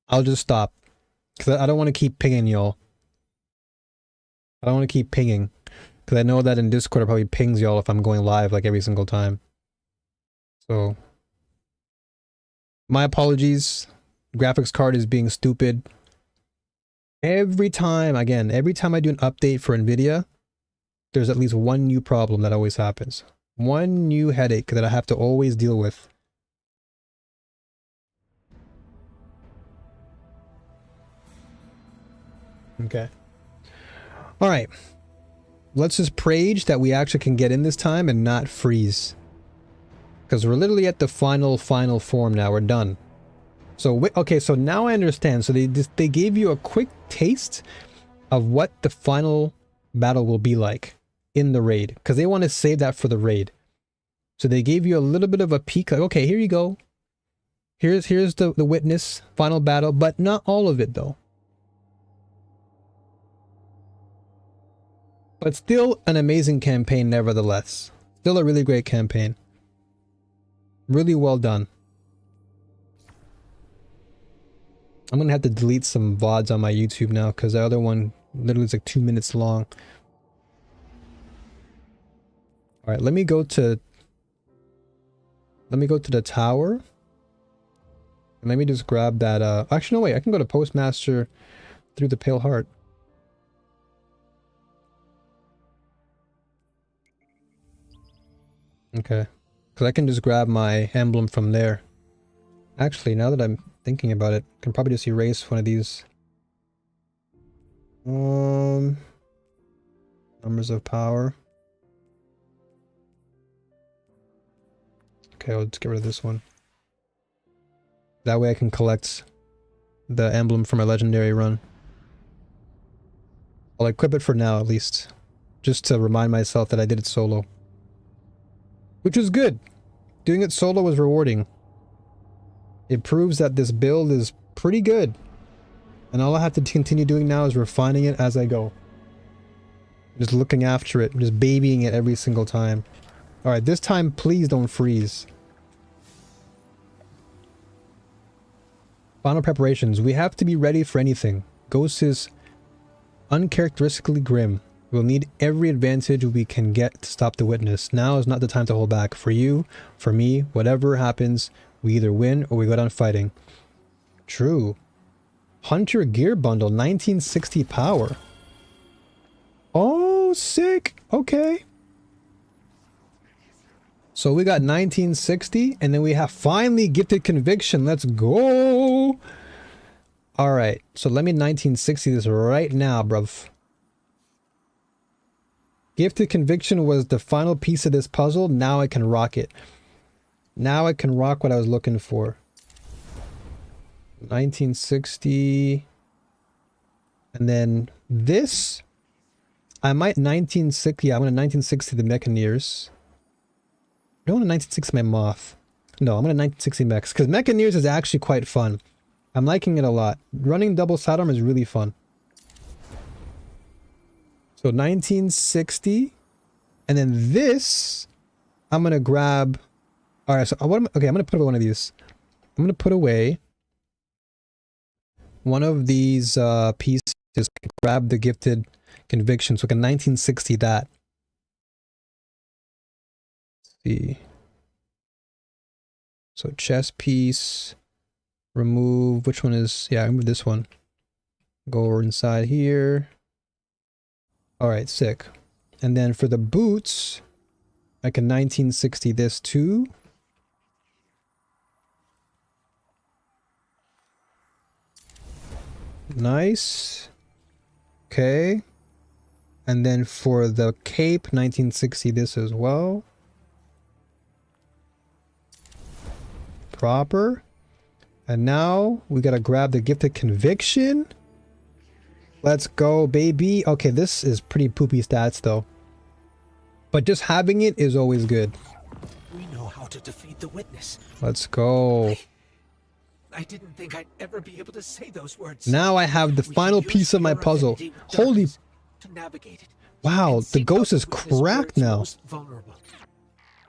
I'll just stop. Because I don't want to keep pinging y'all. I don't want to keep pinging. Because I know that in Discord it probably pings y'all if I'm going live like every single time. So, my apologies. Graphics card is being stupid. Every time I do an update for NVIDIA, there's at least one new problem that always happens. One new headache that I have to always deal with. Okay. Alright. Let's just prage that we actually can get in this time and not freeze. Because we're literally at the final form now. We're done. So, okay, so now I understand. So they gave you a quick taste of what the final battle will be like in the raid. Because they want to save that for the raid. So they gave you a little bit of a peek. Like, okay, here you go. Here's the witness final battle. But not all of it, though. But still an amazing campaign nevertheless. Still a really great campaign. Really well done. I'm gonna have to delete some VODs on my YouTube now because the other one literally is like 2 minutes long. Alright, let me go to the tower. And let me just grab that actually no wait, I can go to Postmaster through the Pale Heart. Okay. Because I can just grab my emblem from there. Actually, now that I'm thinking about it, I can probably just erase one of these. Numbers of power. Okay, I'll just get rid of this one. That way I can collect the emblem for my legendary run. I'll equip it for now, at least. Just to remind myself that I did it solo. Which is good. Doing it solo was rewarding. It proves that this build is pretty good. And all I have to continue doing now is refining it as I go. Just looking after it. Just babying it every single time. Alright, this time please don't freeze. Final preparations. We have to be ready for anything. Ghost is uncharacteristically grim. We'll need every advantage we can get to stop the witness. Now is not the time to hold back. For you, for me, whatever happens, we either win or we go down fighting. True. Hunter Gear Bundle, 1960 power. Oh, sick. Okay. So we got 1960, and then we have finally Gifted Conviction. Let's go. All right. So let me 1960 this right now, bruv. Gifted Conviction was the final piece of this puzzle. Now I can rock it. Now I can rock what I was looking for. 1960. And then this. I might 1960. Yeah, I'm going to 1960 the Mechaneers. I don't want to 1960 my Moth. No, I'm going to 1960 Mechs. Because Mechaneers is actually quite fun. I'm liking it a lot. Running double sidearm is really fun. So 1960, and then this, I'm gonna grab. All right, so okay, I'm gonna put away one of these. I'm gonna put away one of these pieces. Grab the Gifted Conviction, so I can 1960 that. Let's see. So chest piece. Remove. Which one is? Yeah, remove this one. Go over inside here. Alright, sick. And then for the boots, I can 1960 this too. Nice. Okay. And then for the cape, 1960 this as well. Proper. And now we gotta grab the Gifted Conviction. Let's go, baby. Okay, this is pretty poopy stats, though. But just having it is always good. We know how to defeat the witness. Let's go. I didn't think I'd ever be able to say those words. Now I have the final piece of my puzzle. Holy... To navigate it. Wow, the ghost is cracked now. Vulnerable.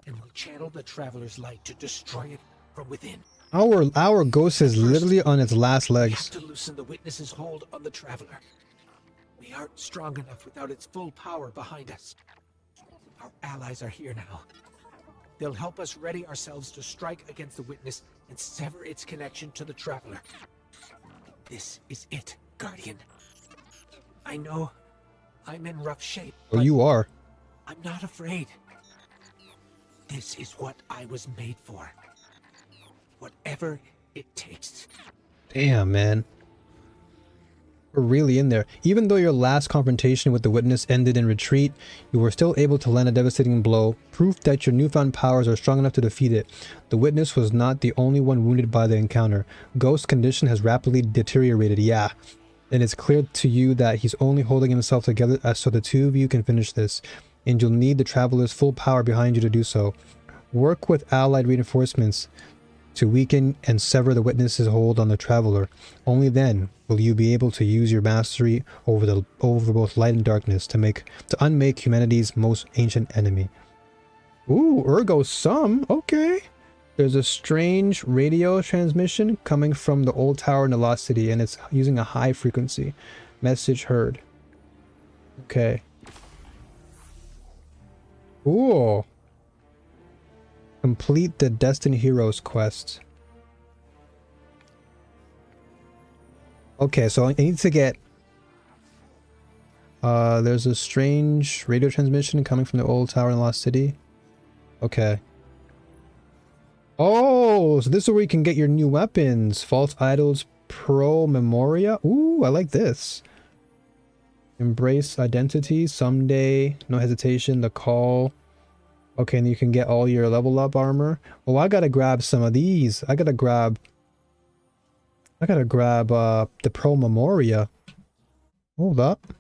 And we'll channel the Traveler's light to destroy it from within. Our ghost is literally on its last We have legs. to loosen the witness's hold on the traveler. We aren't strong enough without its full power behind us. Our allies are here now. They'll help us ready ourselves to strike against the witness and sever its connection to the traveler. This is it, Guardian. I know I'm in rough shape, Oh, but you are. I'm not afraid. This is what I was made for. Whatever it takes. Damn, man. We're really in there. Even though your last confrontation with the witness ended in retreat, you were still able to land a devastating blow, proof that your newfound powers are strong enough to defeat it. The witness was not the only one wounded by the encounter. Ghost's condition has rapidly deteriorated, yeah. And it's clear to you that he's only holding himself together so the two of you can finish this. And you'll need the Traveler's full power behind you to do so. Work with allied reinforcements to weaken and sever the witness's hold on the Traveler. Only then will you be able to use your mastery over both light and darkness to unmake humanity's most ancient enemy. Ooh, ergo sum. Okay. There's a strange radio transmission coming from the old tower in the Lost City, and it's using a high frequency. Message heard. Okay. Ooh. Complete the Destined Heroes quest. Okay, so I need to get... there's a strange radio transmission coming from the old tower in the Lost City. Okay. Oh, so this is where you can get your new weapons. False Idols Pro Memoria. Ooh, I like this. Embrace Identity. Someday. No Hesitation. The Call. Okay, and you can get all your level up armor. Oh, I gotta grab some of these. I gotta grab the Pro Memoria. Hold up.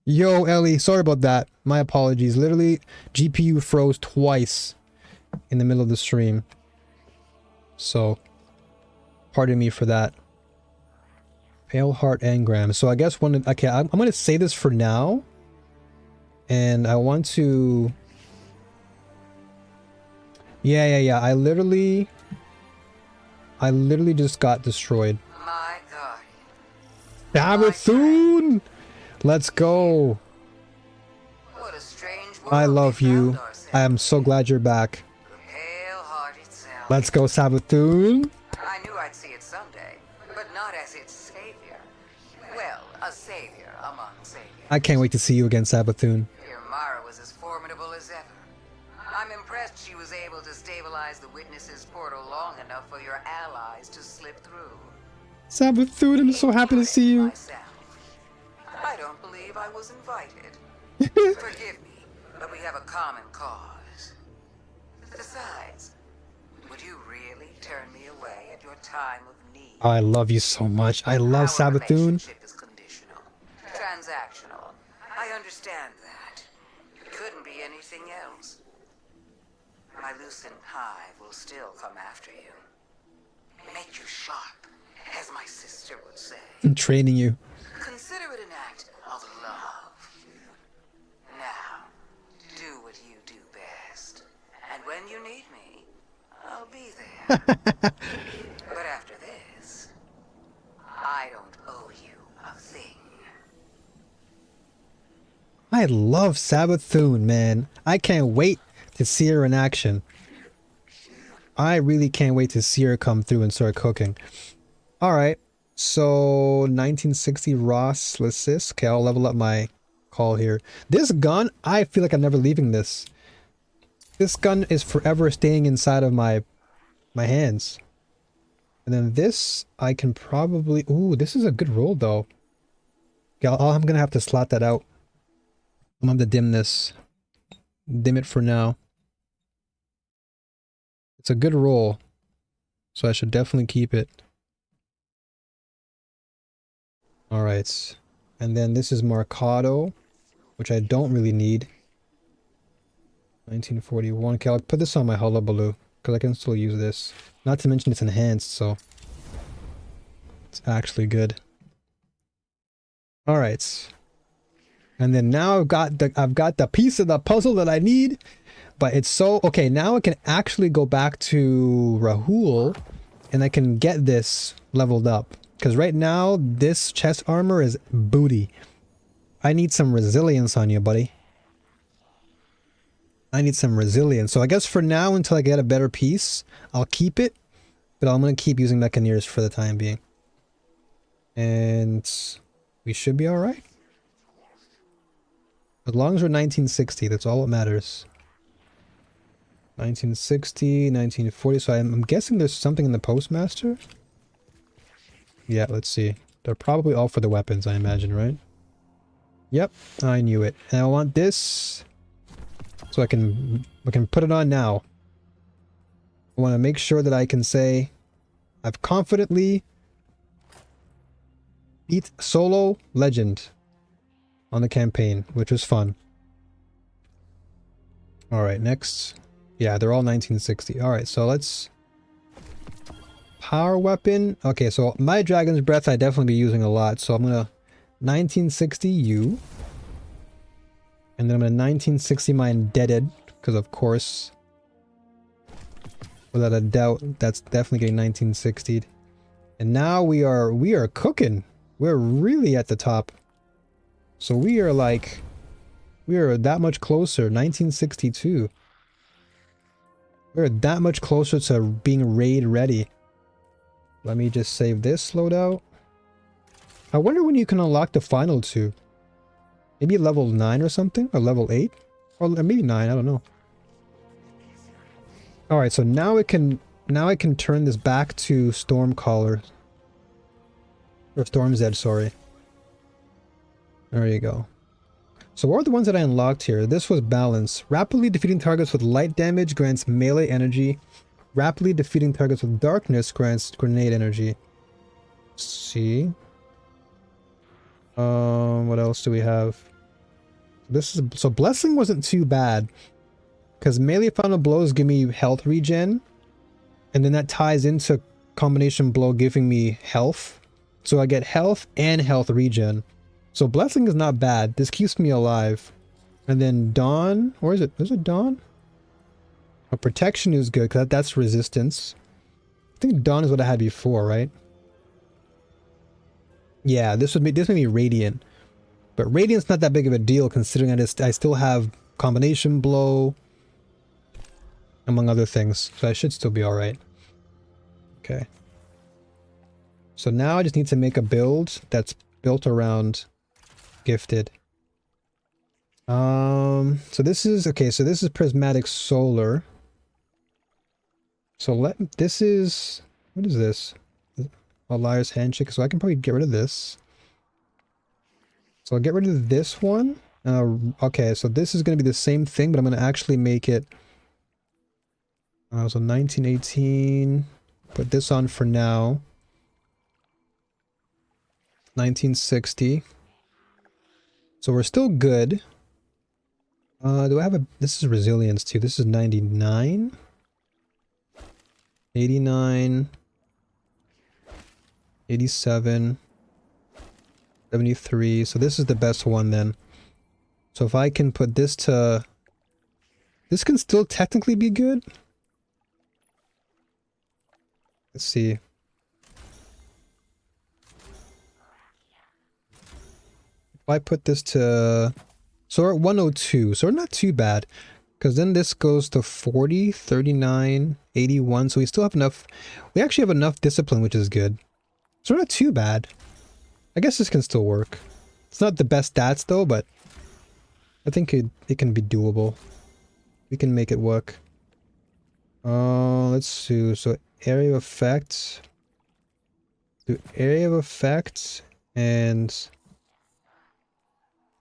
Yo, Ellie, sorry about that. My apologies. Literally, GPU froze twice in the middle of the stream. So, pardon me for that. Pale Heart Engram. So I guess okay, I'm gonna say this for now. And I want to... Yeah. I literally just got destroyed. My God. Savathun! Let's go. What a strange I world love we found you. ourselves. I am so glad you're back. Pale-hearted self. Let's go, Savathun. I knew I'd see it someday, but not as its savior. Well, a savior among saviors. I can't wait to see you again, Savathun. Your Mara was as formidable as ever. I'm impressed she was able to stabilize the witness's portal long enough for your allies to slip through. Savathun, I'm so happy to see you. Myself. I don't believe I was invited. Forgive me, but we have a common cause. Besides, would you really turn me away at your time of need? I love you so much. I love Our Savathun. relationship is conditional, transactional. I understand that. It couldn't be anything else. My lucent hive will still come after you. Make you sharp, as my sister would say. I'm training you. Consider it an act of love. Now, do what you do best. And when you need me, I'll be there. But after this, I don't owe you a thing. I love Savathun, man. I can't wait to see her in action. I really can't wait to see her come through and start cooking. Alright, so 1960 Ross Lysis. Okay, I'll level up my call here. This gun, I feel like I'm never leaving this. This gun is forever staying inside of my hands. And then this, I can probably... Ooh, this is a good roll though. Yeah, I'm gonna have to slot that out. I'm gonna have to dim this. Dim it for now. It's a good roll, so I should definitely keep it. Alright, and then this is Marcado, which I don't really need. 1941. Okay, I'll put this on my Hullabaloo, because I can still use this. Not to mention it's enhanced, so it's actually good. Alright. And then now I've got the piece of the puzzle that I need. But it's so... Okay, now I can actually go back to Rahul and I can get this leveled up. Because right now, this chest armor is booty. I need some resilience on you, buddy. I need some resilience. So I guess for now, until I get a better piece, I'll keep it. But I'm going to keep using Mechaneers for the time being. And we should be alright. As long as we're 1960, that's all that matters. 1960, 1940. So I'm guessing there's something in the Postmaster? Yeah, let's see. They're probably all for the weapons, I imagine, right? Yep, I knew it. And I want this so I can put it on now. I want to make sure that I can say I've confidently beat solo legend on the campaign, which was fun. Alright, next. Yeah, they're all 1960. Alright, so let's... Power weapon. Okay, so my Dragon's Breath I definitely be using a lot, so I'm gonna 1960 you. And then I'm gonna 1960 my Indebted, because of course, without a doubt, that's definitely getting 1960'd. And now we are cooking. We're really at the top. So we are that much closer. 1962. We're that much closer to being raid ready. Let me just save this loadout. I wonder when you can unlock the final two. Maybe level 9 or something? Or level 8? Or maybe 9, I don't know. Alright, so now I can turn this back to Stormcaller. Or Storm's Edge, sorry. There you go. So what are the ones that I unlocked here? This was balance. Rapidly defeating targets with light damage grants melee energy. Rapidly defeating targets with darkness grants grenade energy. Let's see. What else do we have? So blessing wasn't too bad. Because melee final blows give me health regen. And then that ties into combination blow giving me health. So I get health and health regen. So blessing is not bad. This keeps me alive. And then dawn, or is it dawn? Oh, protection is good because that's resistance. I think dawn is what I had before, right? Yeah, this would be radiant. But radiant's not that big of a deal considering I still have combination blow, among other things. So I should still be alright. Okay. So now I just need to make a build that's built around gifted. So this is prismatic solar. So what is this? A liar's handshake. So I can probably get rid of this. So I'll get rid of this one. Okay, so this is going to be the same thing, but I'm going to actually make it. So 1918. Put this on for now. 1960. So we're still good. Do I have this is resilience too. This is 99. 89. 87. 73. So this is the best one then. So if I can put this to... This can still technically be good. Let's see. If I put this to... So we're at 102. So we're not too bad. Because then this goes to 40, 39, 81. So we still have enough... We actually have enough discipline, which is good. So we're not too bad. I guess this can still work. It's not the best stats though, but I think it can be doable. We can make it work. Let's see. So area of effect. Do area of effect, and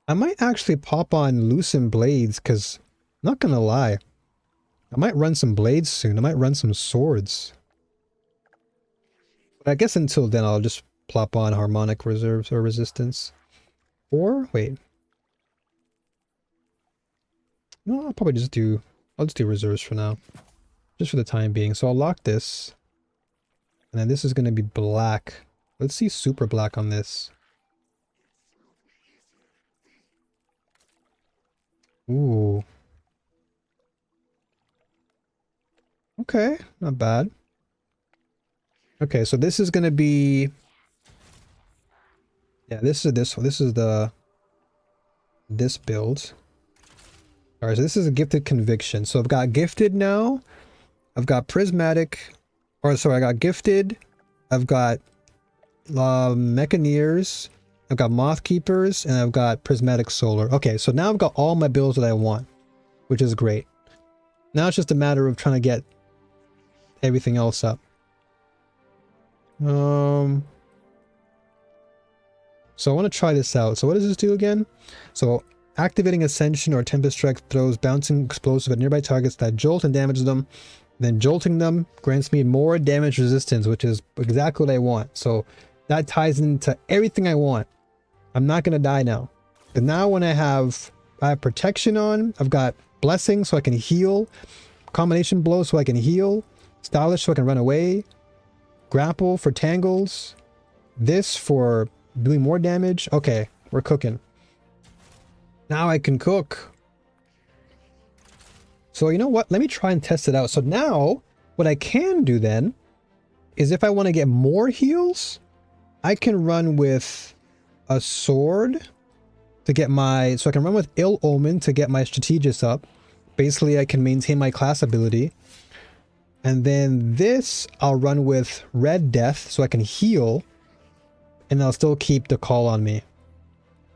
I might actually pop on loosen blades because I'm not gonna lie, I might run some blades soon. I might run some swords. But I guess until then I'll just plop on harmonic reserves or resistance. Or wait. No, I'll probably just do reserves for now. Just for the time being. So I'll lock this. And then this is gonna be black. Let's see super black on this. Ooh. Okay, not bad. Okay, so this is gonna be... Yeah, this is this one. This is this build. Alright, so this is a gifted conviction. So I've got gifted now. I've got prismatic. Or sorry, I got gifted. I've got Mechaneers. I've got Moth Keepers, and I've got Prismatic Solar. Okay, so now I've got all my builds that I want, which is great. Now it's just a matter of trying to get everything else up. So I want to try this out. So what does this do again? So activating Ascension or Tempest Strike throws bouncing explosive at nearby targets that jolt and damage them. Then jolting them grants me more damage resistance, which is exactly what I want. So that ties into everything I want. I'm not going to die now. But now when I have protection on, I've got blessing so I can heal, combination blow so I can heal, stylish so I can run away, grapple for tangles, this for doing more damage. Okay, we're cooking. Now I can cook. So you know what? Let me try and test it out. So now what I can do then is if I want to get more heals, I can run with a sword to get my... So I can run with Ill Omen to get my Strategist up. Basically, I can maintain my class ability. And then this, I'll run with Red Death so I can heal. And I'll still keep the call on me.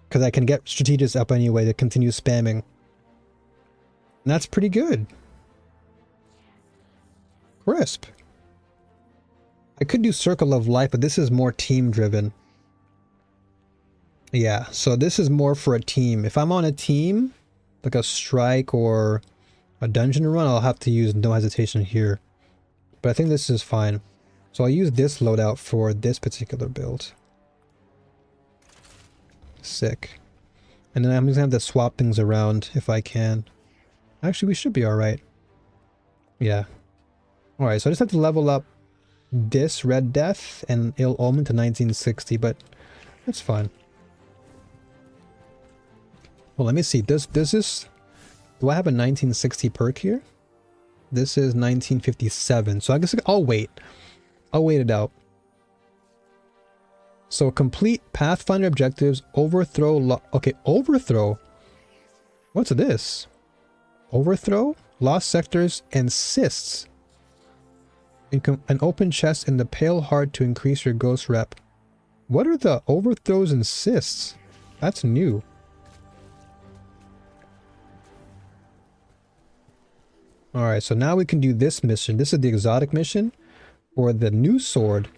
Because I can get Strategist up anyway to continue spamming. And that's pretty good. Crisp. I could do Circle of Life, but this is more team driven. Yeah, so this is more for a team. If I'm on a team, like a strike or a dungeon run, I'll have to use no hesitation here. But I think this is fine. So I'll use this loadout for this particular build. Sick. And then I'm just gonna have to swap things around if I can. Actually, we should be alright. Yeah. Alright, so I just have to level up this Red Death and Ill Omen to 1960, but that's fine. Well, let me see. Do I have a 1960 perk here? This is 1957. So I guess I'll wait. I'll wait it out. So complete Pathfinder objectives, overthrow. Okay, overthrow. What's this? Overthrow, lost sectors, and cysts. An open chest in the Pale Heart to increase your ghost rep. What are the overthrows and cysts? That's new. Alright, so now we can do this mission. This is the exotic mission for the new sword.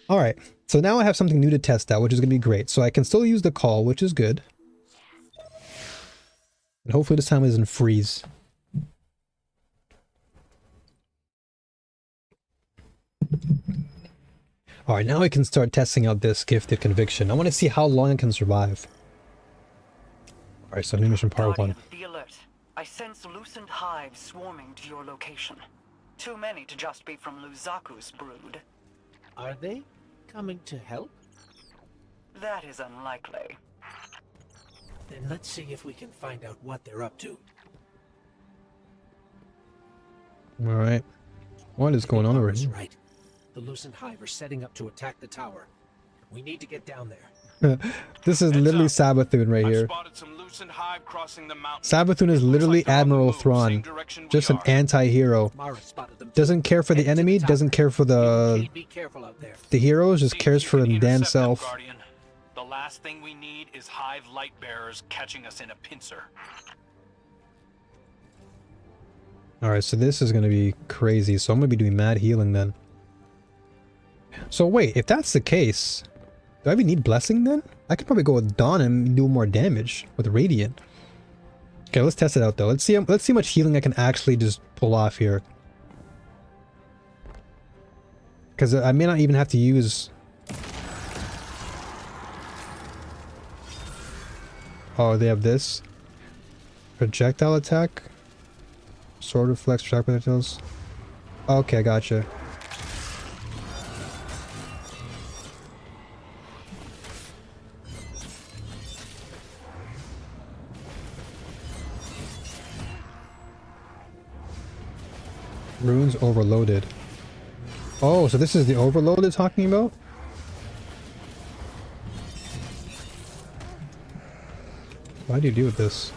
Alright, so now I have something new to test out, which is going to be great. So I can still use the call, which is good. And hopefully this time it doesn't freeze. Alright, now I can start testing out this gifted conviction. I want to see how long it can survive. Alright, so new mission part 1. Be alert. I sense loosened hives swarming to your location. Too many to just be from Luzaku's brood. Are they coming to help? That is unlikely. Then let's see if we can find out what they're up to. Alright. What is going on over here? Right. The loosened hive are setting up to attack the tower. We need to get down there. This is literally Sabathun right here. Sabathun is literally Admiral Thrawn. Just an anti-hero. Doesn't care for the enemy, doesn't care for the heroes, just cares for his damn self. The last thing we need is hive light bearers catching us in a pincer. Alright, so this is going to be crazy. So I'm going to be doing mad healing then. So wait, if that's the case, do I even need blessing then? I could probably go with Dawn and do more damage with Radiant. Okay, let's test it out though. Let's see how much healing I can actually just pull off here. Because I may not even have to use... Oh, they have this. Projectile attack. Sword reflex, shock projectiles. Okay, gotcha. Runes overloaded. Oh, so this is the overload they're talking about? Why do you do with this?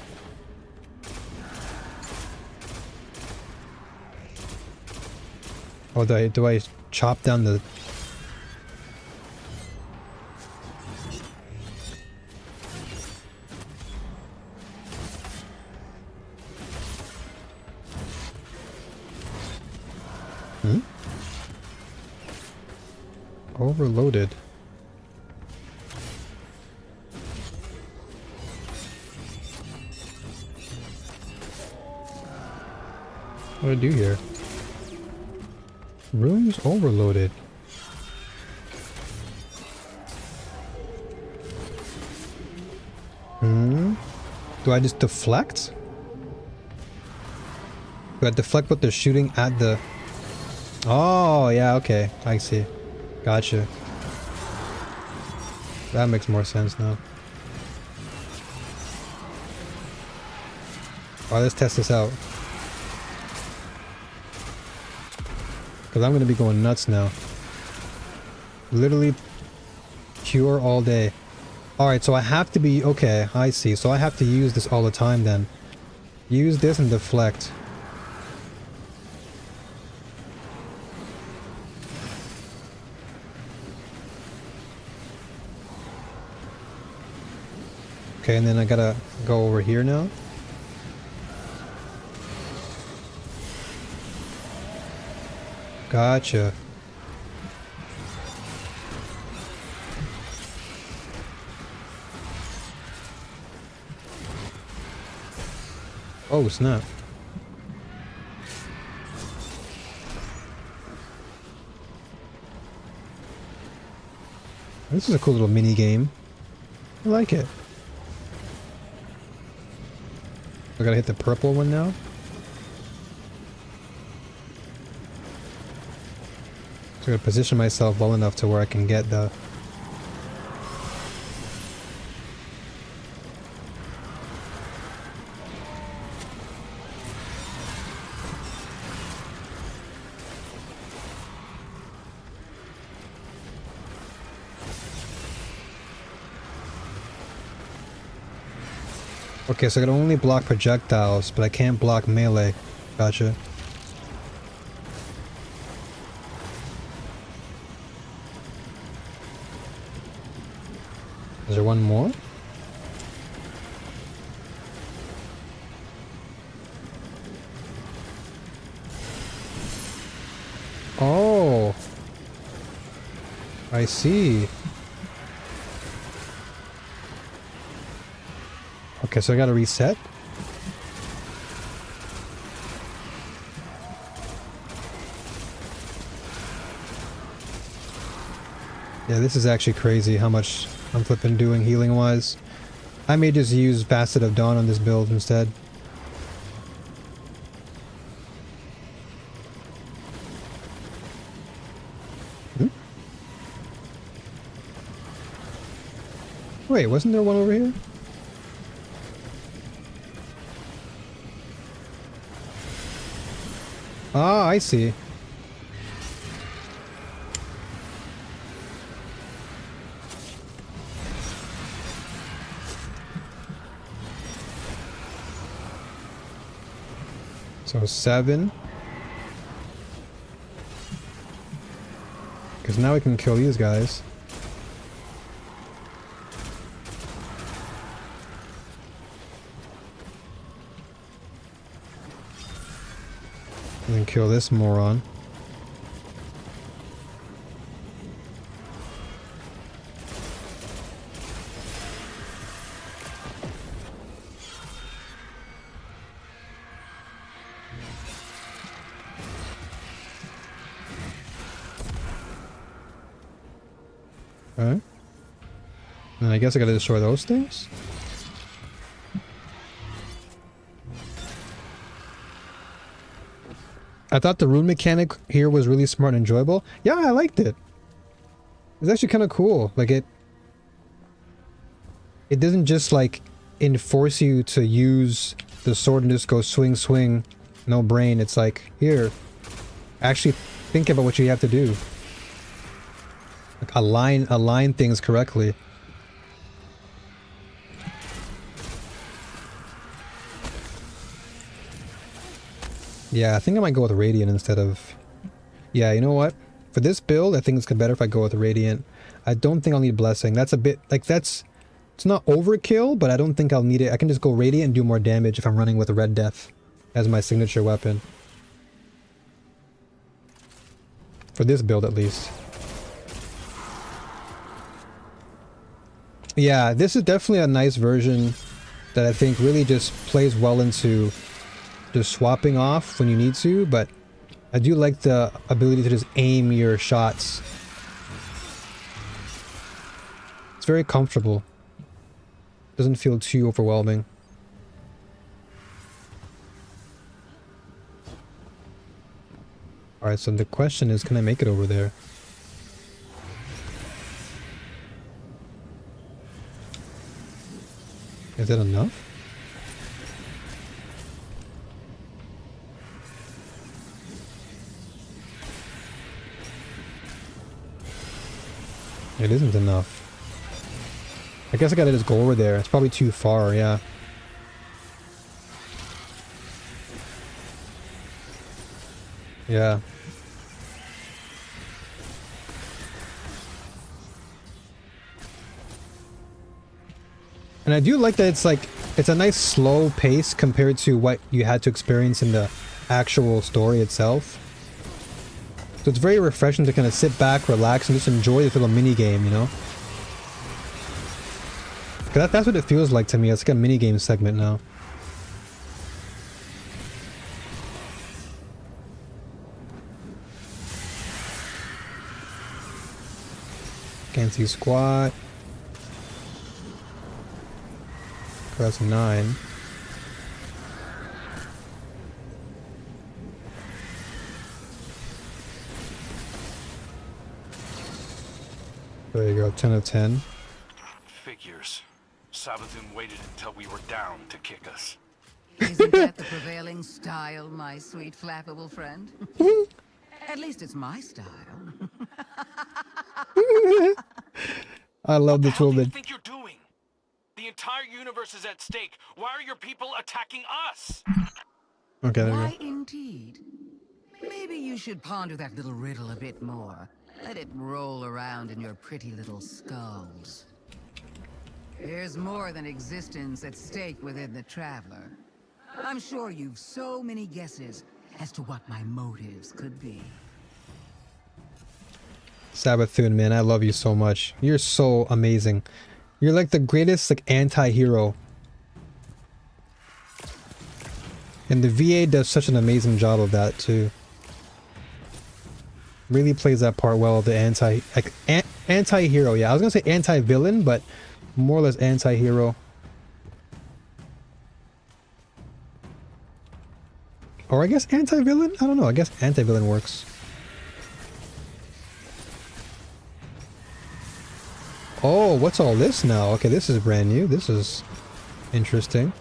Oh, do I chop down the... Hmm? Overloaded. What do I do here? Rooms overloaded. Hmm? Do I just deflect? Do I deflect what they're shooting at the... Oh, yeah, okay. I see. Gotcha. That makes more sense now. Alright, let's test this out. Because I'm going to be going nuts now. Literally pure all day. Alright, so I have to be... Okay, I see. So I have to use this all the time then. Use this and deflect. Okay, and then I gotta go over here now. Gotcha. Oh, snap. This is a cool little mini game. I like it. I gotta hit the purple one now. So I gotta position myself well enough to where I can get the... Okay, so I can only block projectiles, but I can't block melee. Gotcha. Is there one more? Oh! I see. Okay, so I gotta reset? Yeah, this is actually crazy how much I'm flipping doing healing wise. I may just use Facet of Dawn on this build instead. Hmm? Wait, wasn't there one over here? Ah, I see. So 7. Because now we can kill these guys. And then kill this moron. Okay. And I guess I gotta destroy those things? I thought the rune mechanic here was really smart and enjoyable. Yeah, I liked it. It's actually kind of cool. Like it doesn't just like enforce you to use the sword and just go swing, swing, no brain. It's like, here, actually think about what you have to do. Like align things correctly. Yeah, I think I might go with Radiant instead of... Yeah, you know what? For this build, I think it's better if I go with Radiant. I don't think I'll need Blessing. That's a bit... Like, that's... It's not overkill, but I don't think I'll need it. I can just go Radiant and do more damage if I'm running with Red Death as my signature weapon. For this build, at least. Yeah, this is definitely a nice version that I think really just plays well into just swapping off when you need to, but I do like the ability to just aim your shots. It's very comfortable. Doesn't feel too overwhelming. Alright, so the question is, can I make it over there? Is that enough? It isn't enough. I guess I gotta just go over there. It's probably too far, yeah. Yeah. And I do like that it's like, it's a nice slow pace compared to what you had to experience in the actual story itself. So it's very refreshing to kind of sit back, relax, and just enjoy this little mini game, you know? That's what it feels like to me. It's like a mini game segment now. Can't see squat. That's 9. There you go, 10 of 10. Figures. Savathun waited until we were down to kick us. Isn't that the prevailing style, my sweet flappable friend? At least it's my style. I love this What the hell do you woman. think you're doing? The entire universe is at stake. Why are your people attacking us? Okay, there we Why go. indeed? Maybe you should ponder that little riddle a bit more. Let it roll around in your pretty little skulls. There's more than existence at stake within the Traveler. I'm sure you've so many guesses as to what my motives could be. Savathun, man, I love you so much. You're so amazing. You're like the greatest like anti-hero. And the VA does such an amazing job of that too. Really plays that part well, the anti-hero. Yeah, I was gonna say anti-villain, but more or less anti-hero. Or I guess anti-villain? I don't know, I guess anti-villain works. Oh, what's all this now? Okay, this is brand new. This is interesting.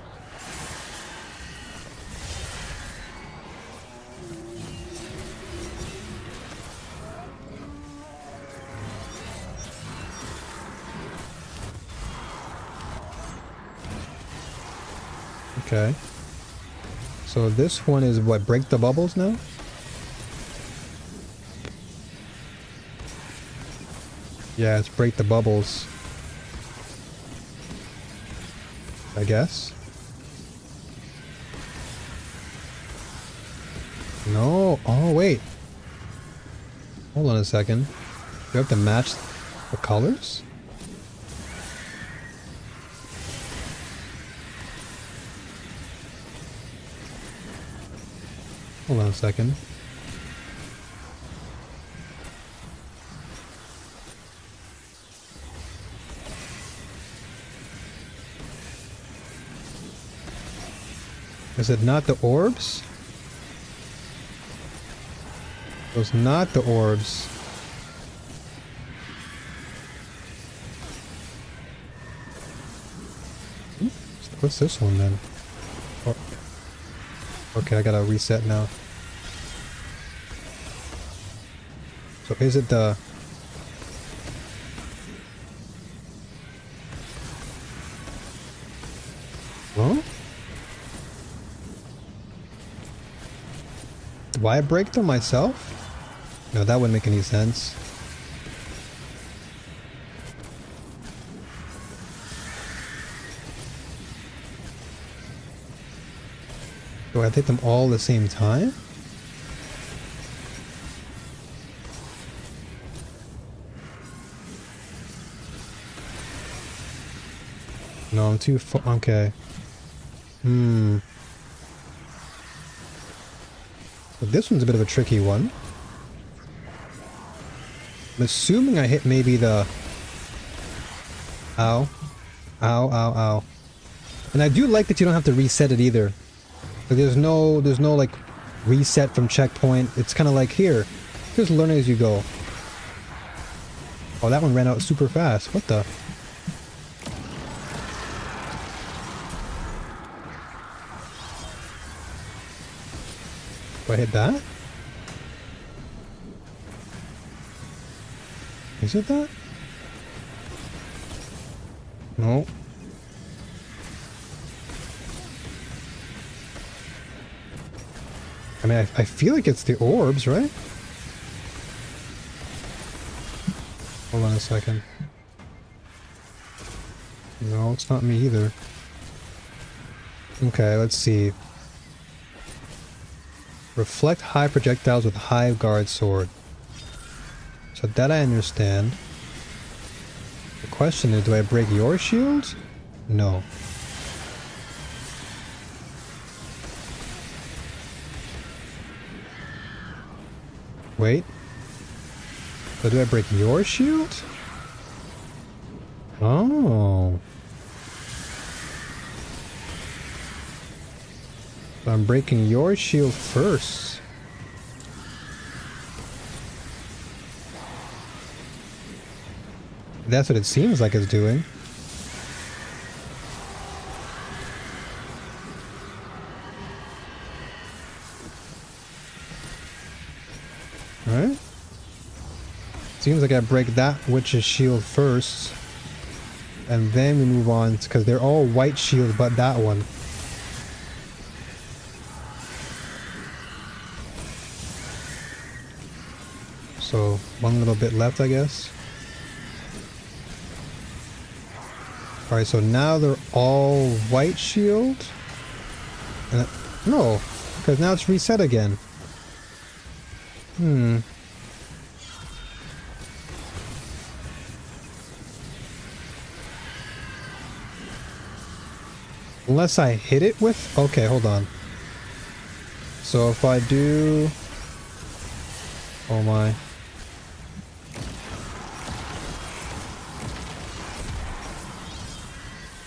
Okay. So this one is what, break the bubbles now? Yeah, it's break the bubbles. I guess. No. Oh, wait. Hold on a second. We have to match the colors? Hold on a second. Is it not the orbs? It was not the orbs. What's this one then? Oh. Okay, I gotta reset now. So is it the... Huh? Do I break them myself? No, that wouldn't make any sense. Do I take them all at the same time? No, I'm too far. Okay. But this one's a bit of a tricky one. I'm assuming I hit maybe the... Ow. Ow, ow, ow. And I do like that you don't have to reset it either. Like there's no like reset from checkpoint. It's kind of like here. Just learn as you go. Oh, that one ran out super fast. What the? Do I hit that? Is it that? No. I mean, I feel like it's the orbs, right? Hold on a second. No, it's not me either. Okay, let's see. Reflect high projectiles with high guard sword. So that I understand. The question is, do I break your shield? No. Wait. So do I break your shield? Oh. So I'm breaking your shield first. That's what it seems like it's doing. Alright. Seems like I break that witch's shield first. And then we move on, because they're all white shields but that one. So, one little bit left, I guess. Alright, so now they're all white shield? No, because now it's reset again. Unless I hit it with... Okay, hold on. So if I do... Oh my...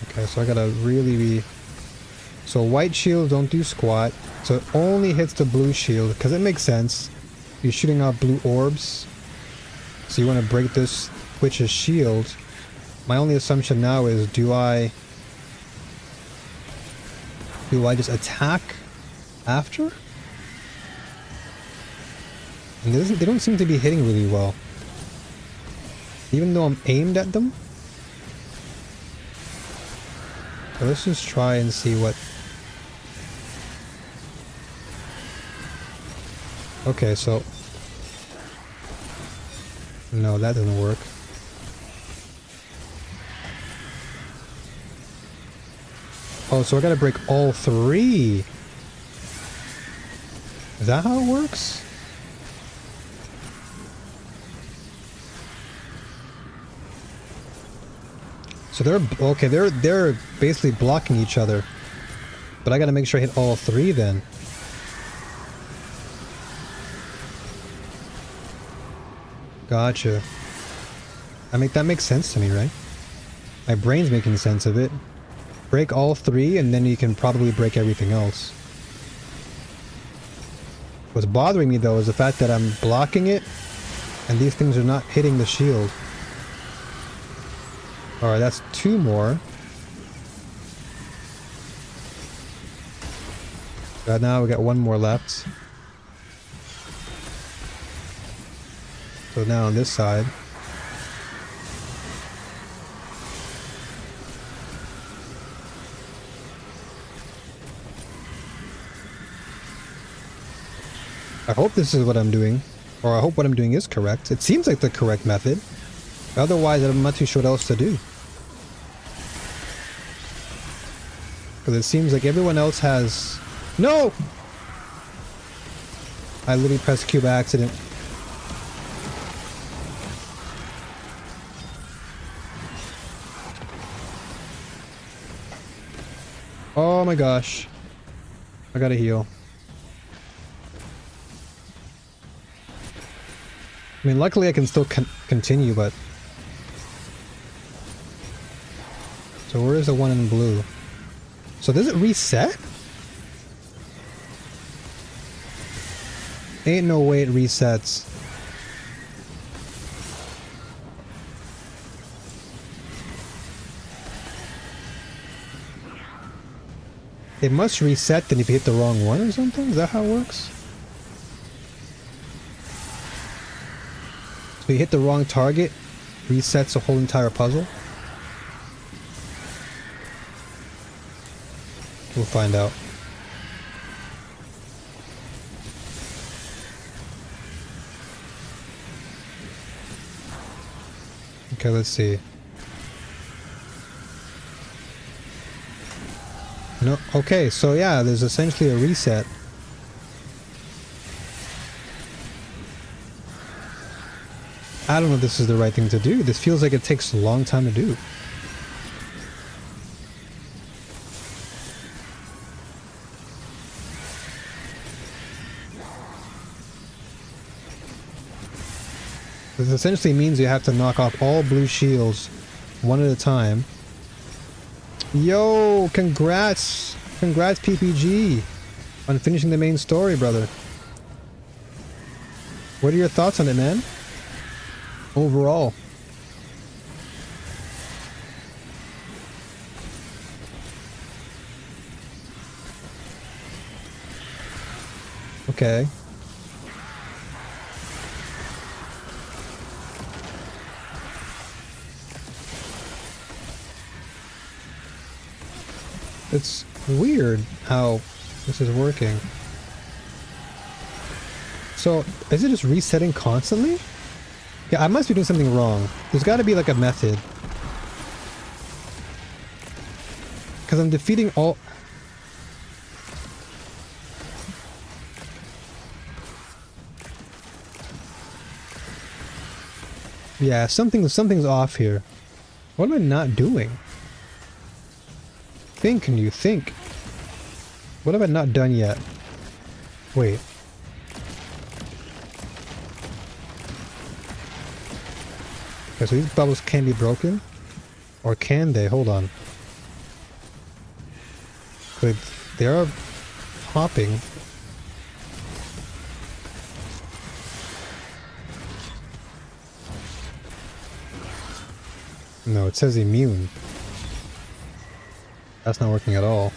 Okay, so I gotta really be... So white shields don't do squat. So it only hits the blue shield, because it makes sense. You're shooting out blue orbs. So you want to break this witch's shield. My only assumption now is, do I just attack after? And they don't seem to be hitting really well. Even though I'm aimed at them. So let's just try and see what... Okay, so... No, that doesn't work. Oh, so I gotta break all three. Is that how it works? So they're basically blocking each other. But I gotta make sure I hit all three then. Gotcha. That makes sense to me, right? My brain's making sense of it. Break all three and then you can probably break everything else. What's bothering me though is the fact that I'm blocking it and these things are not hitting the shield. Alright, that's two more. Now we got one more left. So now on this side. I hope this is what I'm doing. Or I hope what I'm doing is correct. It seems like the correct method. Otherwise, I'm not too sure what else to do. Because it seems like everyone else has... No! I literally pressed Q by accident. Oh my gosh. I gotta heal. I mean, luckily I can still continue, but... So where is the one in blue? So does it reset? Ain't no way it resets. It must reset then if you hit the wrong one or something? Is that how it works? So you hit the wrong target, resets the whole entire puzzle? We'll find out. Okay, let's see. No, okay, so yeah, there's essentially a reset. I don't know if this is the right thing to do. This feels like it takes a long time to do. This essentially means you have to knock off all blue shields one at a time. Yo, congrats! Congrats, PPG, on finishing the main story, brother. What are your thoughts on it, man? Overall. Okay. It's weird how this is working. So, is it just resetting constantly? Yeah, I must be doing something wrong. There's got to be like a method. Because I'm defeating all... Yeah, something's off here. What am I not doing? Think, can you think? What have I not done yet? Wait. Okay, so these bubbles can be broken? Or can they? Hold on. Good. They are hopping. No, it says immune. That's not working at all.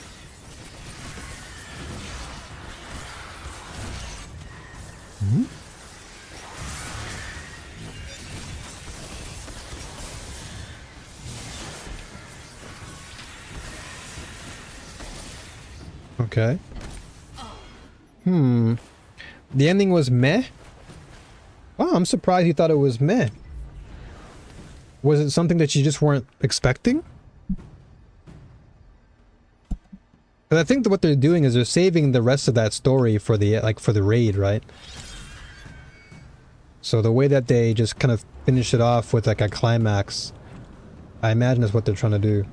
Hmm? Okay. The ending was meh? Wow, I'm surprised you thought it was meh. Was it something that you just weren't expecting? Because I think that what they're doing is they're saving the rest of that story for the for the raid, right? So the way that they just kind of finish it off with like a climax, I imagine is what they're trying to do.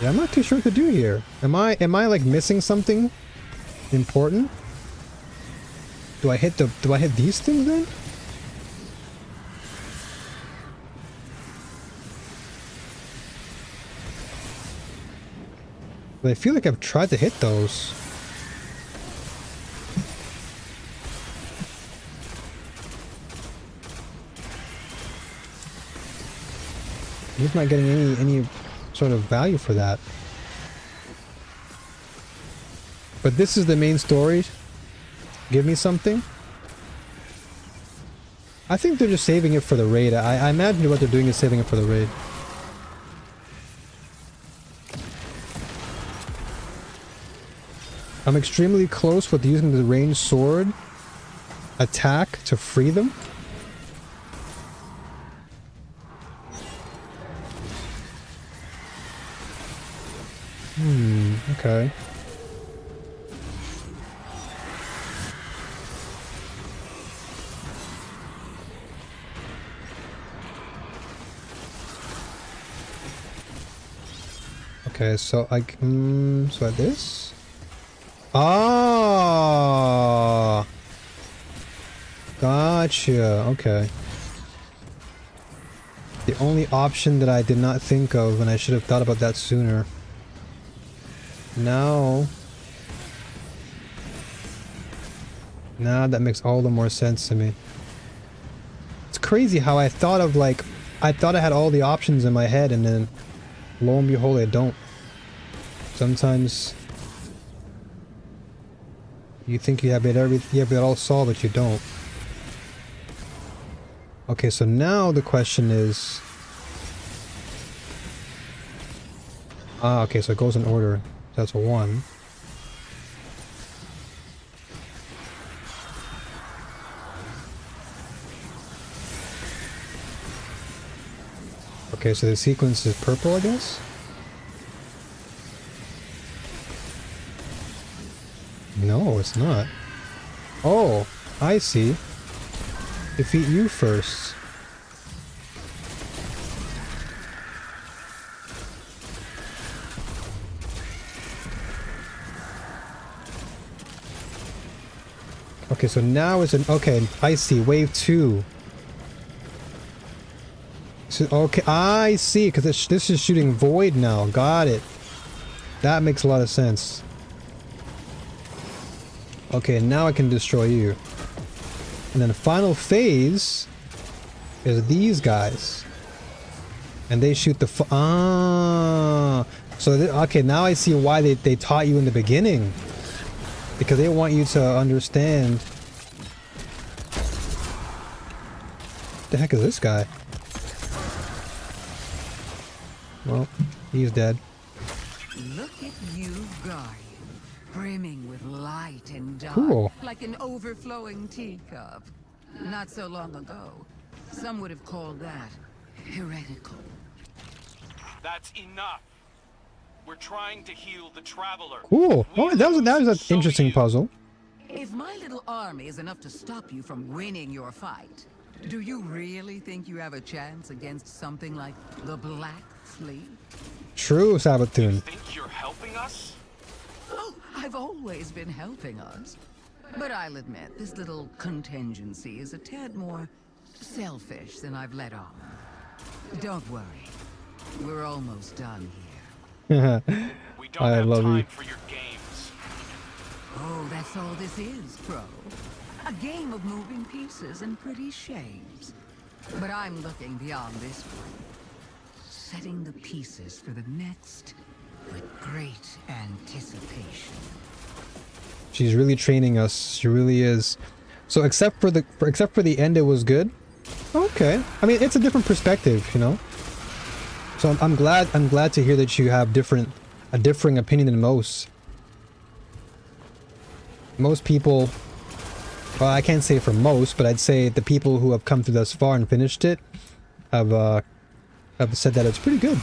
Yeah, I'm not too sure what to do here. Am I like missing something important? Do I hit these things then? But I feel like I've tried to hit those. I'm just not getting any sort of value for that. But this is the main story. give me something. I think they're just saving it for the raid. I imagine what they're doing is saving it for the raid. I'm extremely close with using the ranged sword attack to free them. Okay. Okay, so I so like this. Ah, gotcha. Okay. The only option that I did not think of, and I should have thought about that sooner. Now that makes all the more sense to me. It's crazy how I thought of like, I thought I had all the options in my head, and then lo and behold, I don't. Sometimes you think you have it all solved, but you don't. Okay, so now the question is, okay, so it goes in order. That's a 1. Okay, so the sequence is purple, I guess? No, it's not. Oh, I see. Defeat you first. Okay, so now it's an... Okay, I see. Wave 2. So, okay, I see, because this is shooting void now. Got it. That makes a lot of sense. Okay, now I can destroy you. And then the final phase is these guys. And they shoot the... So, okay, now I see why they taught you in the beginning. Because they want you to understand... What the heck is this guy? Well, he's dead. Look at you, Guardian, brimming with light and dark, Cool. like an overflowing teacup. Not so long ago, some would have called that heretical. That's enough. We're trying to heal the Traveler. Cool. We Oh, that was lose, an so interesting you. puzzle. If my little army is enough to stop you from winning your fight, do you really think you have a chance against something like the Black Fleet? True, Sabatun. Think you're helping us? Oh, I've always been helping us. But I'll admit, this little contingency is a tad more selfish than I've let on. Don't worry. We're almost done here. We don't I have love time you. for your games. Oh, that's all this is, Pro. A game of moving pieces and pretty shapes. But I'm looking beyond this one. Setting the pieces for the next with great anticipation. She's really training us. She really is. So except for the end, it was good. Okay. I mean, it's a different perspective, you know. So I'm glad to hear that you have a differing opinion than most. Most people, well, I can't say for most, but I'd say the people who have come through thus far and finished it have said that it's pretty good.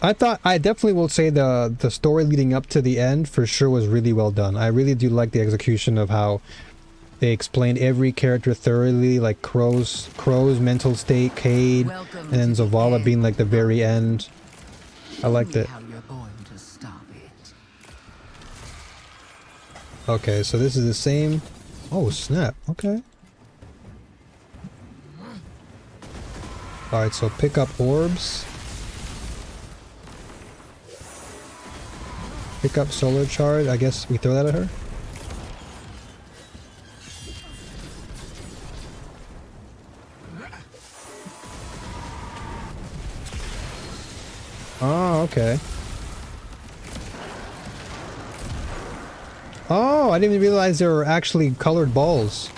I definitely will say the story leading up to the end for sure was really well done. I really do like the execution of how they explained every character thoroughly, like Crow's mental state, Cade, and then Zavala being like the very end. I liked it. How you're going to stop it. Okay, so this is the same. Oh, snap. Okay. Alright, so pick up orbs. Pick up solar charge. I guess we throw that at her. Oh, okay. Oh, I didn't even realize there were actually colored balls.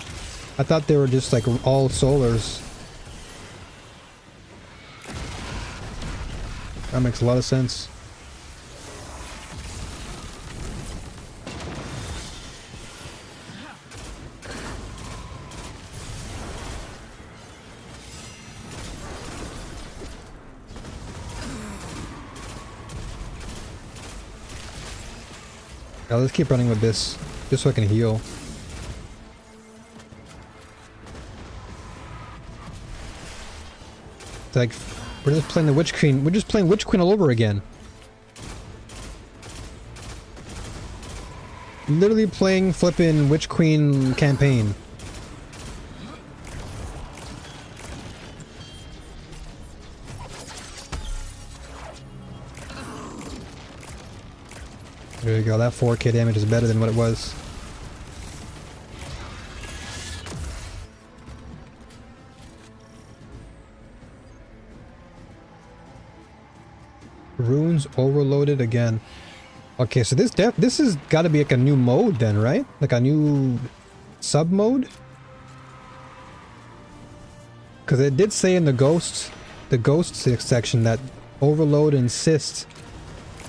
I thought they were just like all solars. That makes a lot of sense. Now let's keep running with this, just so I can heal. It's like, we're just playing the Witch Queen. We're just playing Witch Queen all over again. Literally playing flippin' Witch Queen campaign. There you go, that 4K damage is better than what it was. Runes overloaded again. Okay, so this has got to be like a new mode then, right? Like a new sub mode? Because it did say in the ghosts section that overload and cyst.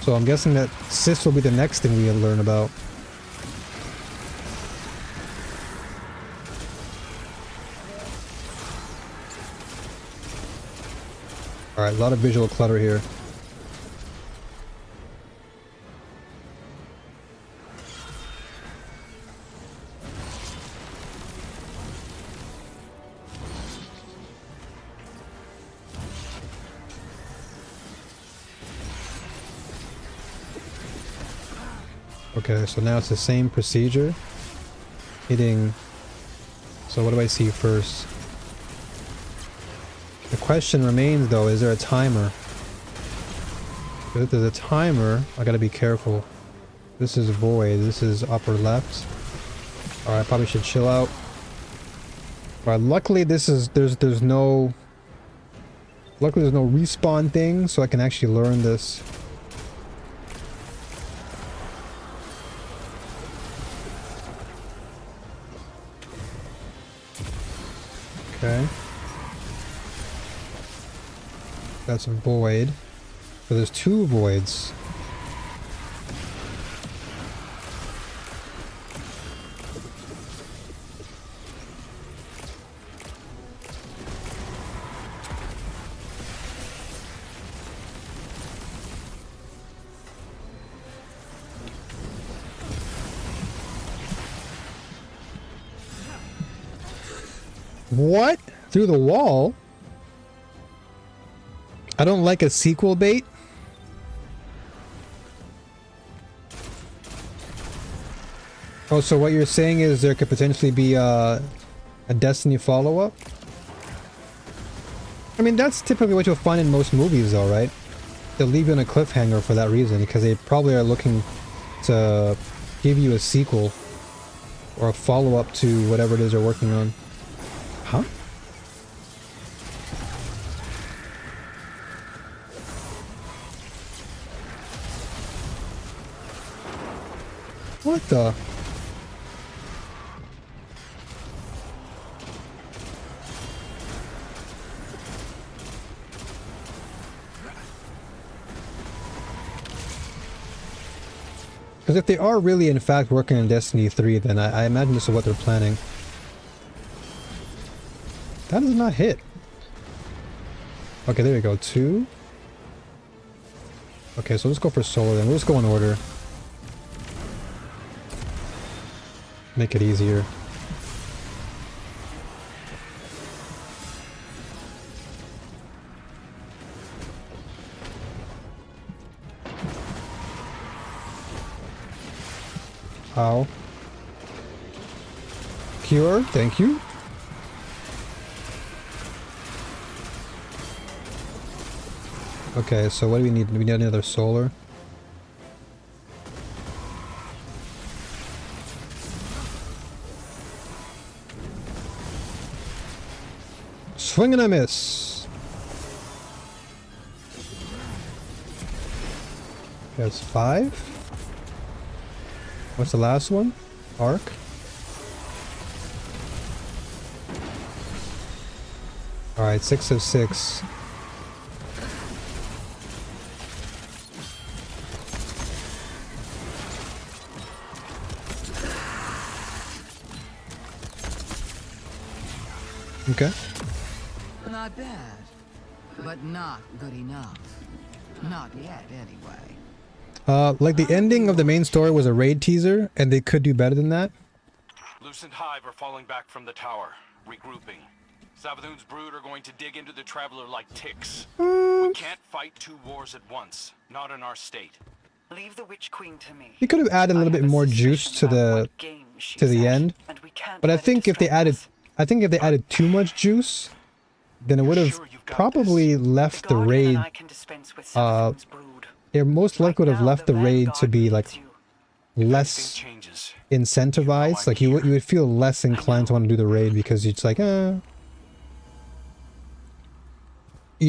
So I'm guessing that cyst will be the next thing we learn about. Alright, a lot of visual clutter here. Okay, so now it's the same procedure. Hitting... So what do I see first? The question remains though, is there a timer? If there's a timer, I gotta be careful. This is void, this is upper left. Alright, I probably should chill out. Alright, luckily this is... there's no... Luckily there's no respawn thing, so I can actually learn this. Okay. That's a void. So there's two voids. What? Through the wall? I don't like a sequel bait. Oh, so what you're saying is there could potentially be a Destiny follow-up? I mean, that's typically what you'll find in most movies though, right? They'll leave you on a cliffhanger for that reason, because they probably are looking to give you a sequel or a follow-up to whatever it is they're working on. Huh? What the? Because if they are really in fact working on Destiny 3, then I imagine this is what they're planning. That does not hit. Okay, there we go. 2. Okay, so let's go for solar then. We'll just go in order. Make it easier. Ow. Cure, thank you. Okay, so what do we need? Do we need another solar? Swing and a miss. That's 5. What's the last one? Arc. Alright, 6 of 6. Okay. Not bad, but not good enough. Not yet, anyway. Like the ending of the main story was a raid teaser, and they could do better than that. Lucent Hive are falling back from the tower, regrouping. Savathun's brood are going to dig into the Traveler like ticks. We can't fight 2 wars at once, not in our state. Leave the Witch Queen to me. You could have added a little bit more juice to the end, but I think if they added too much juice, then it would have probably left the raid. It most likely would have left the raid to be like less incentivized. Like you would feel less inclined to want to do the raid because it's like, you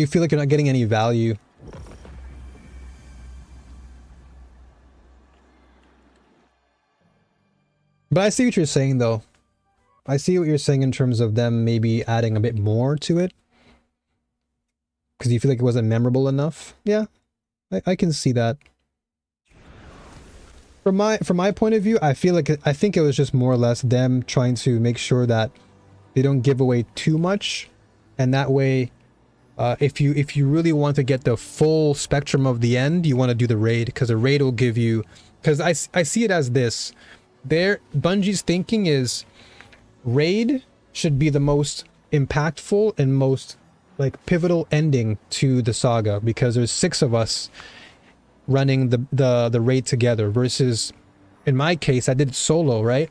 feel like you're not getting any value. But I see what you're saying, though. I see what you're saying in terms of them maybe adding a bit more to it. Because you feel like it wasn't memorable enough. Yeah, I can see that. From my point of view, I think it was just more or less them trying to make sure that they don't give away too much. And that way, if you really want to get the full spectrum of the end, you want to do the raid. Because the raid will give you... Because I see it as this. Bungie's thinking is raid should be the most impactful and most like pivotal ending to the saga, because there's 6 of us running the raid together versus in my case I did it solo, right?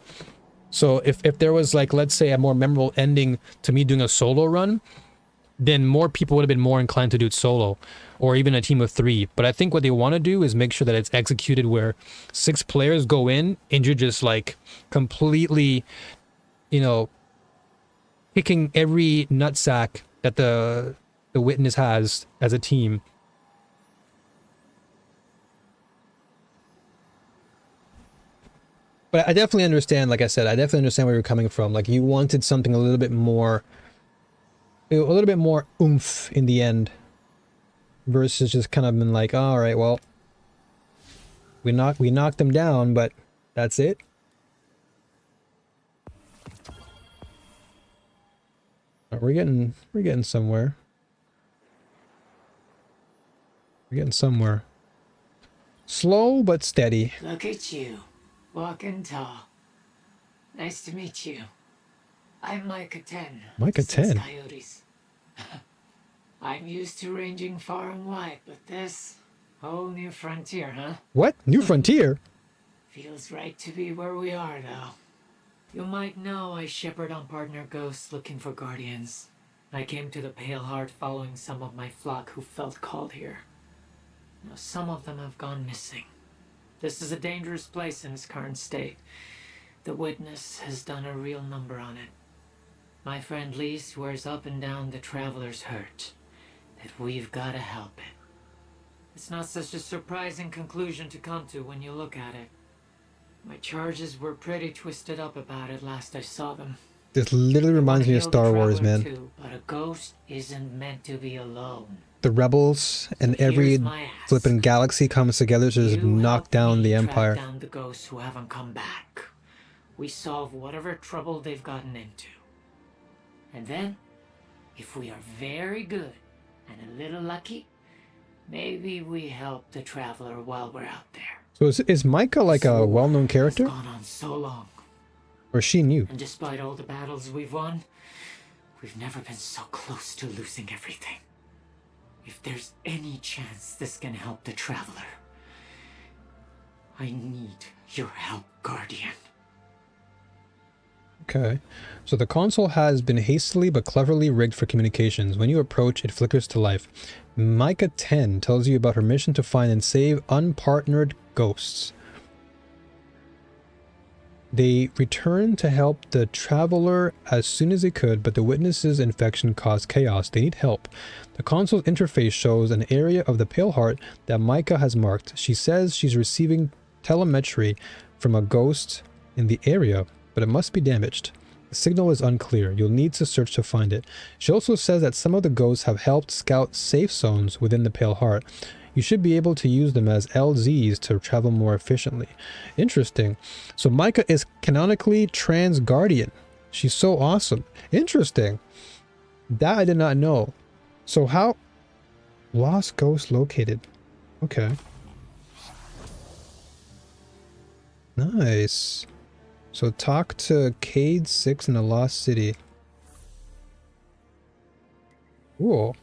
So if there was like, let's say, a more memorable ending to me doing a solo run, then more people would have been more inclined to do it solo, or even a team of 3. But I think what they want to do is make sure that it's executed where 6 players go in and you're just like completely, you know, picking every nutsack that the witness has as a team. But I definitely understand, like I said, I definitely understand where you're coming from. Like you wanted something a little bit more oomph in the end, versus just kind of been like, oh, all right, well, we knocked them down, but that's it. We're getting somewhere. We're getting somewhere. Slow but steady. Look at you, walking tall. Nice to meet you. I'm Micah 10. Micah 10? Coyotes. I'm used to ranging far and wide, but this whole new frontier, huh? What? New frontier? Feels right to be where we are, though. You might know I shepherd on partner ghosts looking for guardians. I came to the Pale Heart following some of my flock who felt called here. Now, some of them have gone missing. This is a dangerous place in its current state. The Witness has done a real number on it. My friend Lee swears up and down the Traveler's hurt, that we've got to help it. It's not such a surprising conclusion to come to when you look at it. My charges were pretty twisted up about it last I saw them. This literally reminds me of Star Wars, man. Too, but a ghost isn't meant to be alone. The rebels and every flippin' galaxy comes together to just knock down the Empire. Track down the ghosts who haven't come back. We solve whatever trouble they've gotten into. And then, if we are very good and a little lucky, maybe we help the Traveler while we're out there. So is Micah like a well-known character? It's gone on so long. Or she new? And despite all the battles we've won, we've never been so close to losing everything. If there's any chance this can help the Traveler, I need your help, Guardian. Okay. So the console has been hastily but cleverly rigged for communications. When you approach, it flickers to life. Micah 10 tells you about her mission to find and save unpartnered ghosts. They returned to help the traveler as soon as they could, but the witness's infection caused chaos. They need help. The console's interface shows an area of the Pale Heart that Micah has marked. She says she's receiving telemetry from a ghost in the area, but it must be damaged. The signal is unclear. You'll need to search to find it. She also says that some of the ghosts have helped scout safe zones within the Pale Heart. You should be able to use them as LZs to travel more efficiently. Interesting. So Micah is canonically trans guardian. She's so awesome. Interesting. That I did not know. So how... Lost ghost located. Okay. Nice. So talk to Cade 6 in the Lost City. Cool.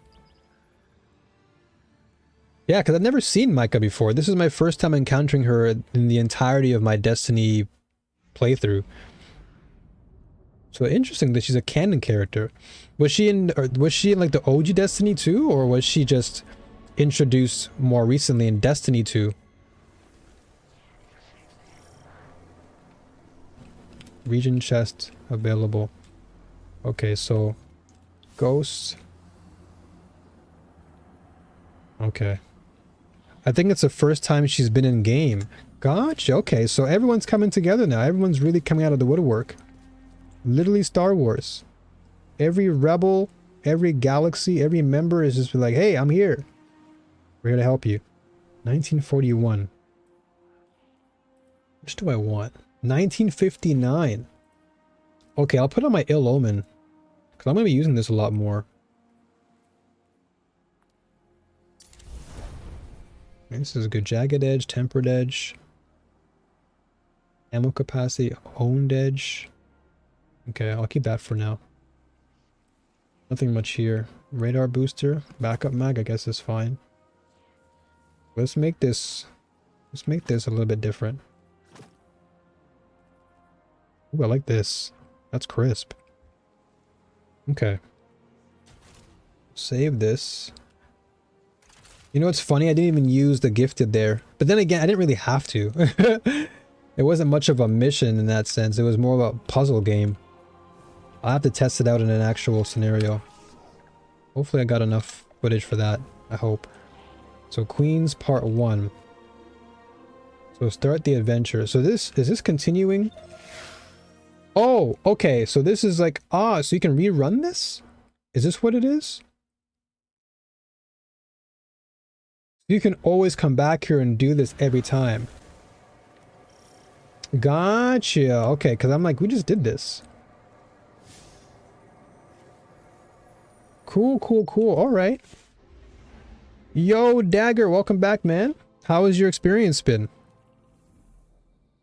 Yeah, because I've never seen Micah before. This is my first time encountering her in the entirety of my Destiny playthrough. So interesting that she's a canon character. Was she in like the OG Destiny 2, or was she just introduced more recently in Destiny 2? Region chest available. Okay, so ghosts. Okay. I think it's the first time she's been in game. Gotcha. Okay, so everyone's coming together now. Everyone's really coming out of the woodwork. Literally Star Wars. Every rebel, every galaxy, every member is just like, hey, I'm here. We're here to help you. 1941. Which do I want? 1959. Okay, I'll put on my Ill Omen, because I'm going to be using this a lot more. This is a good. Jagged Edge, Tempered Edge, ammo capacity, Honed Edge. Okay, I'll keep that for now. Nothing much here. Radar booster, backup mag, I guess is fine. Let's make this a little bit different. Ooh, I like this. That's crisp. Okay. Save this. You know what's funny? I didn't even use the gifted there. But then again, I didn't really have to. It wasn't much of a mission in that sense. It was more of a puzzle game. I'll have to test it out in an actual scenario. Hopefully I got enough footage for that. I hope. So Queens Part 1. So start the adventure. So is this continuing? Oh, okay. So this is like, so you can rerun this? Is this what it is? You can always come back here and do this every time. Gotcha. Okay, because I'm like, we just did this. Cool, cool, cool. All right. Yo, Dagger, welcome back, man. How has your experience been?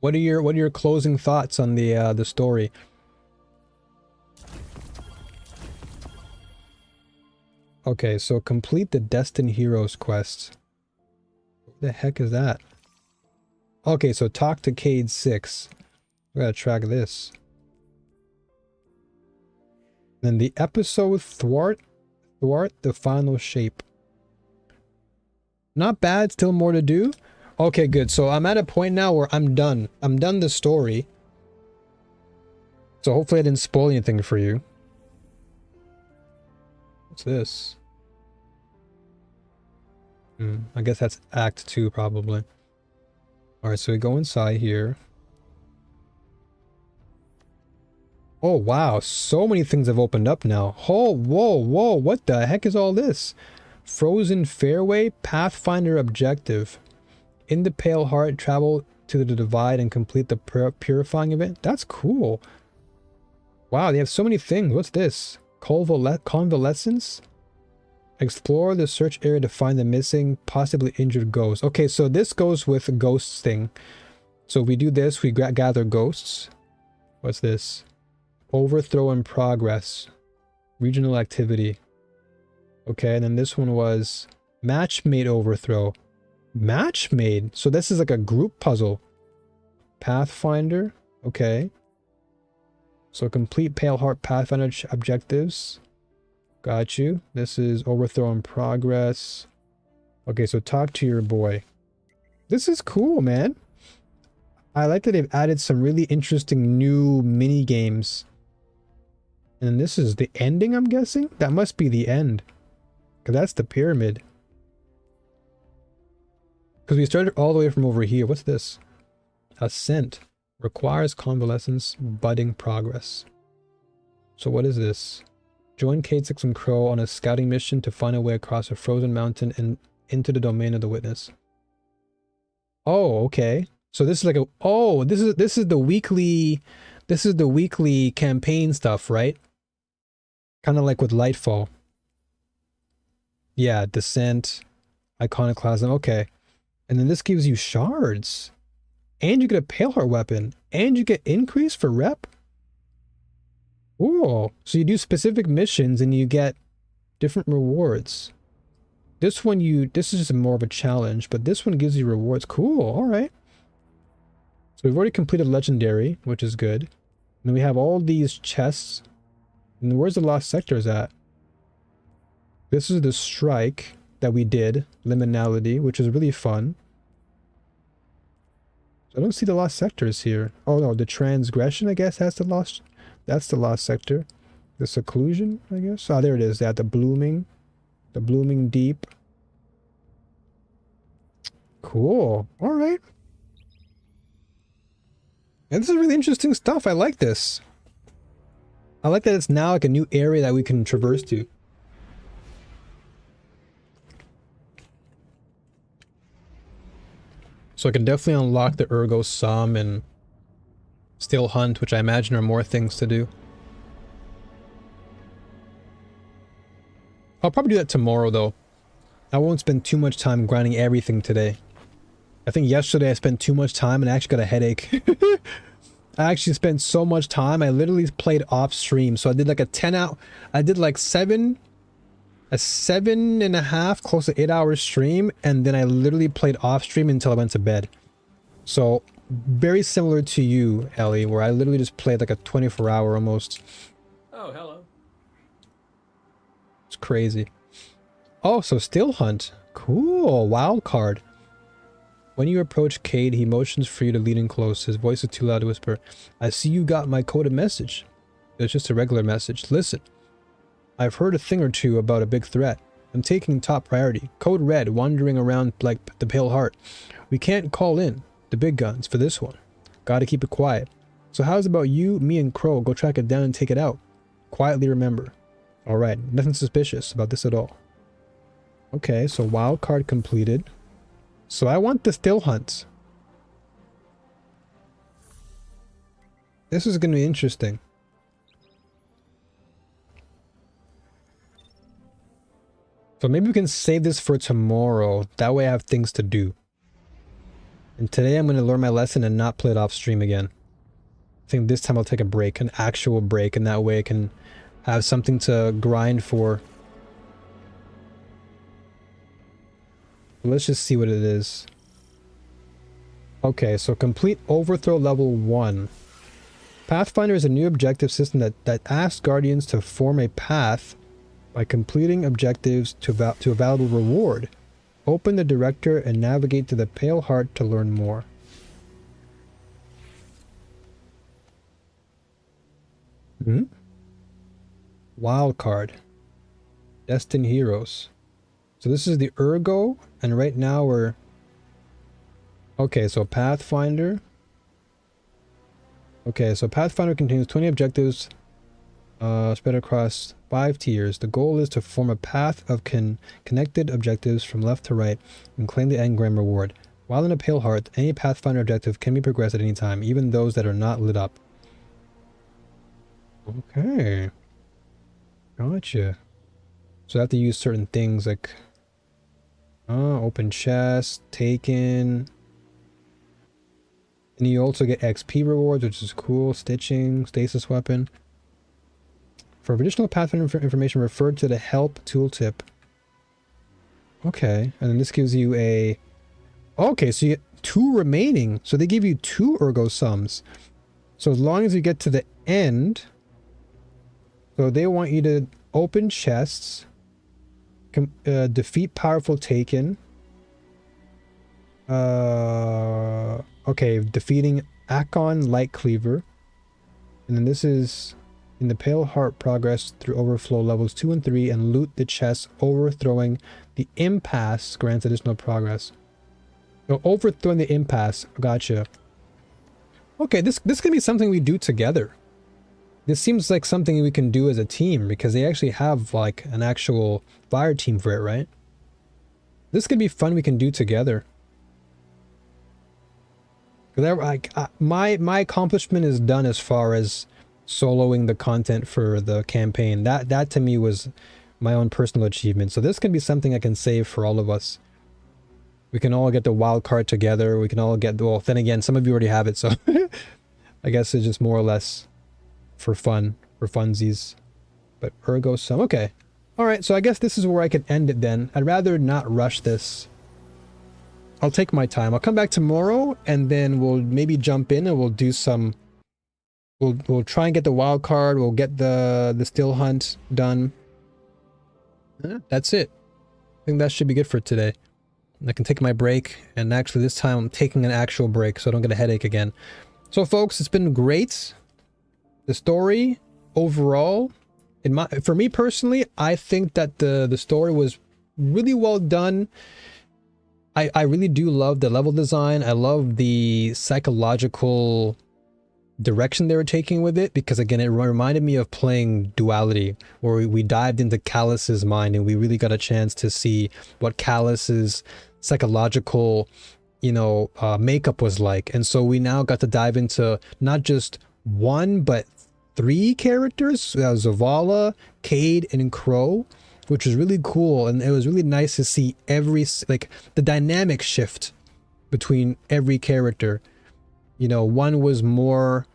What are your closing thoughts on the story? Okay, so complete the Destined Heroes quest. What the heck is that? Okay, so talk to Cade 6. We gotta track this. Then the episode Thwart the Final Shape. Not bad, still more to do. Okay, good. So I'm at a point now where I'm done. I'm done the story. So hopefully I didn't spoil anything for you. What's this? I guess that's Act 2 probably. Alright, so we go inside here. Oh wow, so many things have opened up now. Oh, whoa, whoa, what the heck is all this? Frozen Fairway, Pathfinder objective. In the Pale Heart, travel to the Divide and complete the purifying event. That's cool. Wow, they have so many things. What's this? Convalescence? Explore the search area to find the missing, possibly injured ghost. Okay, so this goes with ghosts thing. So if we do this, we gather ghosts. What's this? Overthrow in progress. Regional activity. Okay, and then this one was matchmade overthrow. Matchmade? So this is like a group puzzle. Pathfinder. Okay. So complete Pale Heart Pathfinder objectives. Got you. This is overthrow in progress. Okay, so talk to your boy. This is cool, man. I like that they've added some really interesting new mini games. And this is the ending, I'm guessing? That must be the end. Because that's the pyramid. Because we started all the way from over here. What's this? Ascent. Requires convalescence, budding progress. So what is this? Join K6 and Crow on a scouting mission to find a way across a frozen mountain and into the domain of the witness. Oh, okay. So this is like a... Oh, this is the weekly... This is the weekly campaign stuff, right? Kind of like with Lightfall. Yeah, Descent, Iconoclasm, okay. And then this gives you shards. And you get a Paleheart weapon. And you get increase for rep. Ooh, so you do specific missions and you get different rewards. This one this is just more of a challenge, but this one gives you rewards. Cool, alright. So we've already completed Legendary, which is good. And then we have all these chests. And where's the lost sectors at? This is the strike that we did, Liminality, which is really fun. I don't see the lost sectors here. Oh no, the transgression, I guess, that's the lost sector. The seclusion, I guess. Ah, there it is. That the blooming deep. Cool. All right. And this is really interesting stuff. I like this. I like that it's now like a new area that we can traverse to. So I can definitely unlock the Ergo Sum and Still Hunt, which I imagine are more things to do. I'll probably do that tomorrow though. I won't spend too much time grinding everything today. I think yesterday I spent too much time and I actually got a headache. I actually spent so much time, I literally played off stream. So I did like a 10-hour, I did like a 7.5, close to 8 hour stream, and then I literally played off stream until I went to bed. So very similar to you, Ellie, where I literally just played like a 24-hour almost. Oh, hello. It's crazy. Oh, so Still Hunt. Cool. Wild card. When you approach Cade, he motions for you to lean in close. His voice is too loud to whisper. I see you got my coded message. It's just a regular message. Listen. I've heard a thing or two about a big threat. I'm taking top priority. Code Red wandering around like the Pale Heart. We can't call in the big guns for this one. Gotta keep it quiet. So how's about you, me, and Crow go track it down and take it out? Quietly remember. Alright, nothing suspicious about this at all. Okay, so wild card completed. So I want the Still Hunts. This is going to be interesting. So maybe we can save this for tomorrow. That way I have things to do. And today I'm going to learn my lesson and not play it off stream again. I think this time I'll take a break, an actual break, and that way I can have something to grind for. Let's just see what it is. Okay, so complete Overthrow level 1. Pathfinder is a new objective system that asks Guardians to form a path by completing objectives to a valuable reward. Open the director and navigate to the Pale Heart to learn more. Wild card. Destined Heroes. So this is the Ergo, and right now we're... Okay, so Pathfinder. Okay, so Pathfinder contains 20 objectives spread across 5 tiers. The goal is to form a path of connected objectives from left to right and claim the engram reward. While in a Pale Heart, any Pathfinder objective can be progressed at any time, even those that are not lit up. Okay. Gotcha. So I have to use certain things like... open chest, taken. And you also get XP rewards, which is cool. Stitching, stasis weapon. For additional Pathfinder information, refer to the help tooltip. Okay, and then this gives you a... Okay, so you get 2 remaining. So they give you 2 Ergo sums. So as long as you get to the end... So they want you to open chests... defeat powerful taken. Okay, defeating Akon Light Cleaver. And then this is in the Pale Heart, progress through overflow levels 2 and 3 and loot the chest. Overthrowing the impasse grants additional progress. So overthrowing the impasse, gotcha. Okay, this can be something we do together. This seems like something we can do as a team because they actually have like an actual fire team for it, right? This could be fun we can do together. My accomplishment is done as far as soloing the content for the campaign. That to me was my own personal achievement. So this can be something I can save for all of us. We can all get the wild card together. We can all get, well, then again, some of you already have it, so I guess it's just more or less for fun, for funsies. But ergo sum, okay. All right, so I guess this is where I could end it then. I'd rather not rush this. I'll take my time. I'll come back tomorrow and then we'll maybe jump in and we'll do some, we'll try and get the wild card. We'll get the still hunt done. That's it. I think that should be good for today. I can take my break, and actually this time I'm taking an actual break so I don't get a headache again. So folks, it's been great. The story overall, for me personally, I think that the story was really well done. I really do love the level design. I love the psychological direction they were taking with it, because again, it reminded me of playing Duality, where we dived into Callus's mind and we really got a chance to see what Callus's psychological, makeup was like. And so we now got to dive into not just one, but 3 characters, Zavala, Cade, and Crow, which was really cool. And it was really nice to see the dynamic shift between every character. One was more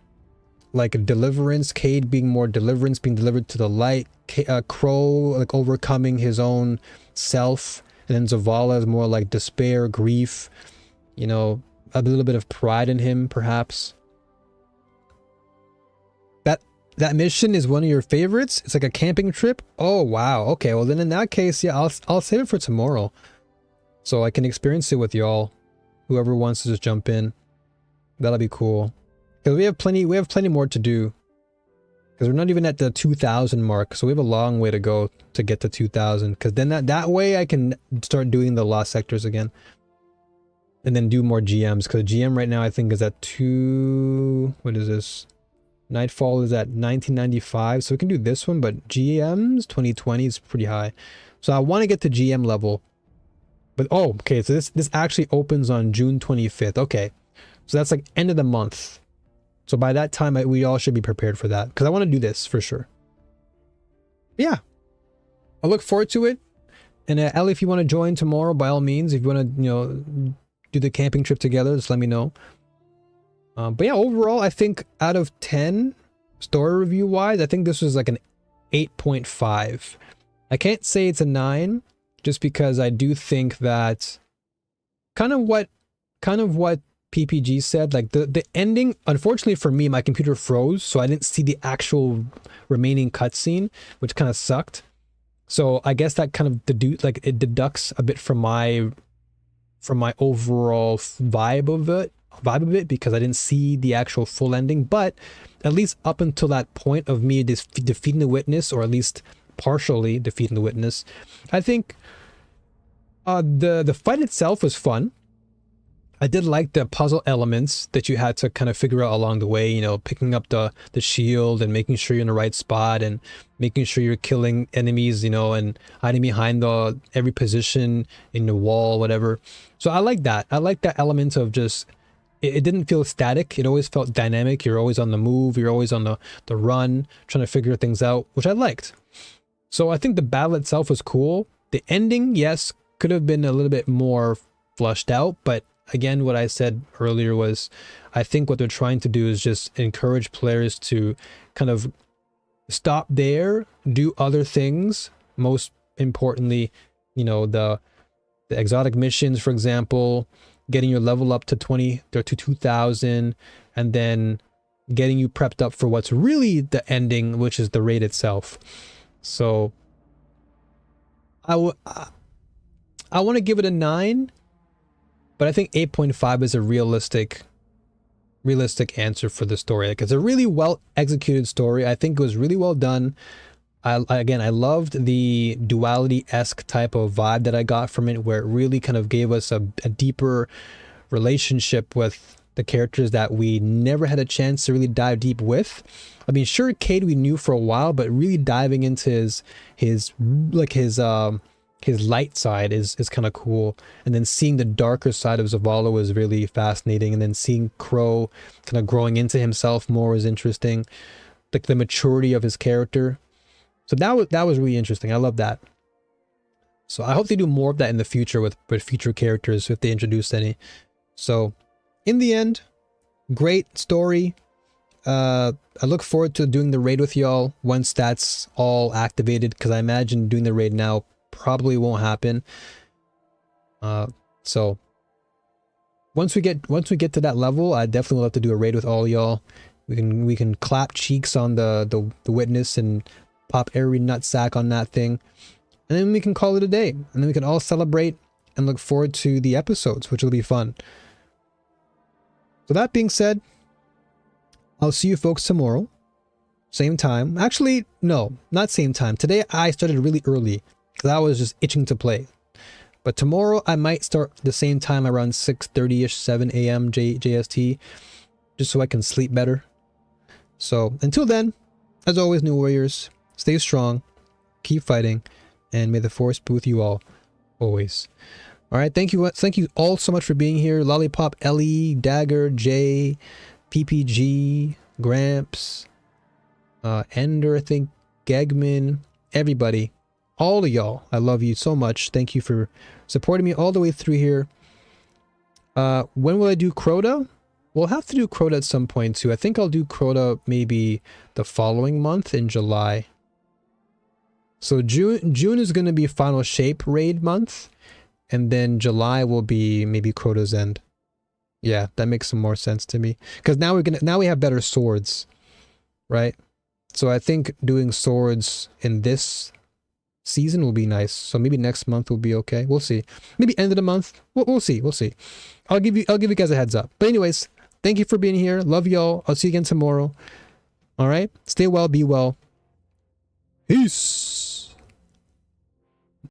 like a deliverance, Cade being more deliverance, being delivered to the light, Crow like overcoming his own self, and then Zavala is more like despair, grief, a little bit of pride in him, perhaps. That mission is one of your favorites? It's like a camping trip? Oh, wow. Okay, well then in that case, yeah, I'll save it for tomorrow, so I can experience it with y'all. Whoever wants to just jump in. That'll be cool. Because we have plenty more to do. Because we're not even at the 2,000 mark, so we have a long way to go to get to 2,000. Because then that way I can start doing the lost sectors again. And then do more GMs. Because GM right now I think is at what is this? Nightfall is at 1995, so we can do this one, but GM's 2020 is pretty high. So I want to get to GM level. But okay, so this actually opens on June 25th. Okay. So that's like end of the month. So by that time, we all should be prepared for that, because I want to do this for sure. Yeah. I look forward to it. And Ellie, if you want to join tomorrow, by all means, if you want to, do the camping trip together, just let me know. But yeah, overall, I think out of 10, story review wise, I think this was like an 8.5. I can't say it's a 9, just because I do think that kind of what PPG said, like the ending, unfortunately for me, my computer froze, so I didn't see the actual remaining cutscene, which kind of sucked. So I guess that kind of deducts a bit from my overall vibe of it, because I didn't see the actual full ending. But at least up until that point of me defeating the witness, or at least partially defeating the witness, I think the fight itself was fun. I did like the puzzle elements that you had to kind of figure out along the way, picking up the shield and making sure you're in the right spot and making sure you're killing enemies, and hiding behind every position in the wall, whatever. So I like that. I like that element of just, it didn't feel static. It always felt dynamic. You're always on the move. You're always on the run, trying to figure things out, which I liked. So I think the battle itself was cool. The ending, yes, could have been a little bit more flushed out, but again, what I said earlier was, I think what they're trying to do is just encourage players to kind of stop there, do other things. Most importantly, the exotic missions, for example, getting your level up to 20 or to 2,000, and then getting you prepped up for what's really the ending, which is the raid itself. So I want to give it a 9. but I think 8.5 is a realistic answer for the story. Like, it's a really well executed story. I think it was really well done. Again, I loved the duality-esque type of vibe that I got from it, where it really kind of gave us a deeper relationship with the characters that we never had a chance to really dive deep with. I mean, sure, Cade we knew for a while, but really diving into his light side is kind of cool. And then seeing the darker side of Zavala was really fascinating. And then seeing Crow kind of growing into himself more was interesting. Like the maturity of his character. So that was really interesting. I love that. So I hope they do more of that in the future with future characters if they introduce any. So in the end, great story. I look forward to doing the raid with y'all once that's all activated, because I imagine doing the raid now probably won't happen. So once we get to that level, I definitely will have to do a raid with all y'all. We can clap cheeks on the witness and pop every nutsack on that thing, and then we can call it a day, and then we can all celebrate and look forward to the episodes, which will be fun. So that being said, I'll see you folks tomorrow, same time. Actually, no, not same time. Today I started really early because I was just itching to play. But tomorrow I might start the same time, around 6:30ish, 7 a.m. JST, just so I can sleep better. So until then, as always, New Warriors, stay strong, keep fighting, and may the force be with you all, always. All right, thank you all so much for being here. Lollipop, Ellie, Dagger, Jay, PPG, Gramps, Ender, I think, Gegman, everybody, all of y'all. I love you so much. Thank you for supporting me all the way through here. When will I do Crota? We'll have to do Crota at some point too. I think I'll do Crota maybe the following month in July. So June is going to be Final Shape raid month, and then July will be maybe Crota's End. Yeah, that makes some more sense to me, because now we have better swords, right? So I think doing swords in this season will be nice. So maybe next month will be okay. We'll see. Maybe end of the month. We'll see. We'll see. I'll give you guys a heads up. But anyways, thank you for being here. Love y'all. I'll see you again tomorrow. All right. Stay well. Be well. Peace.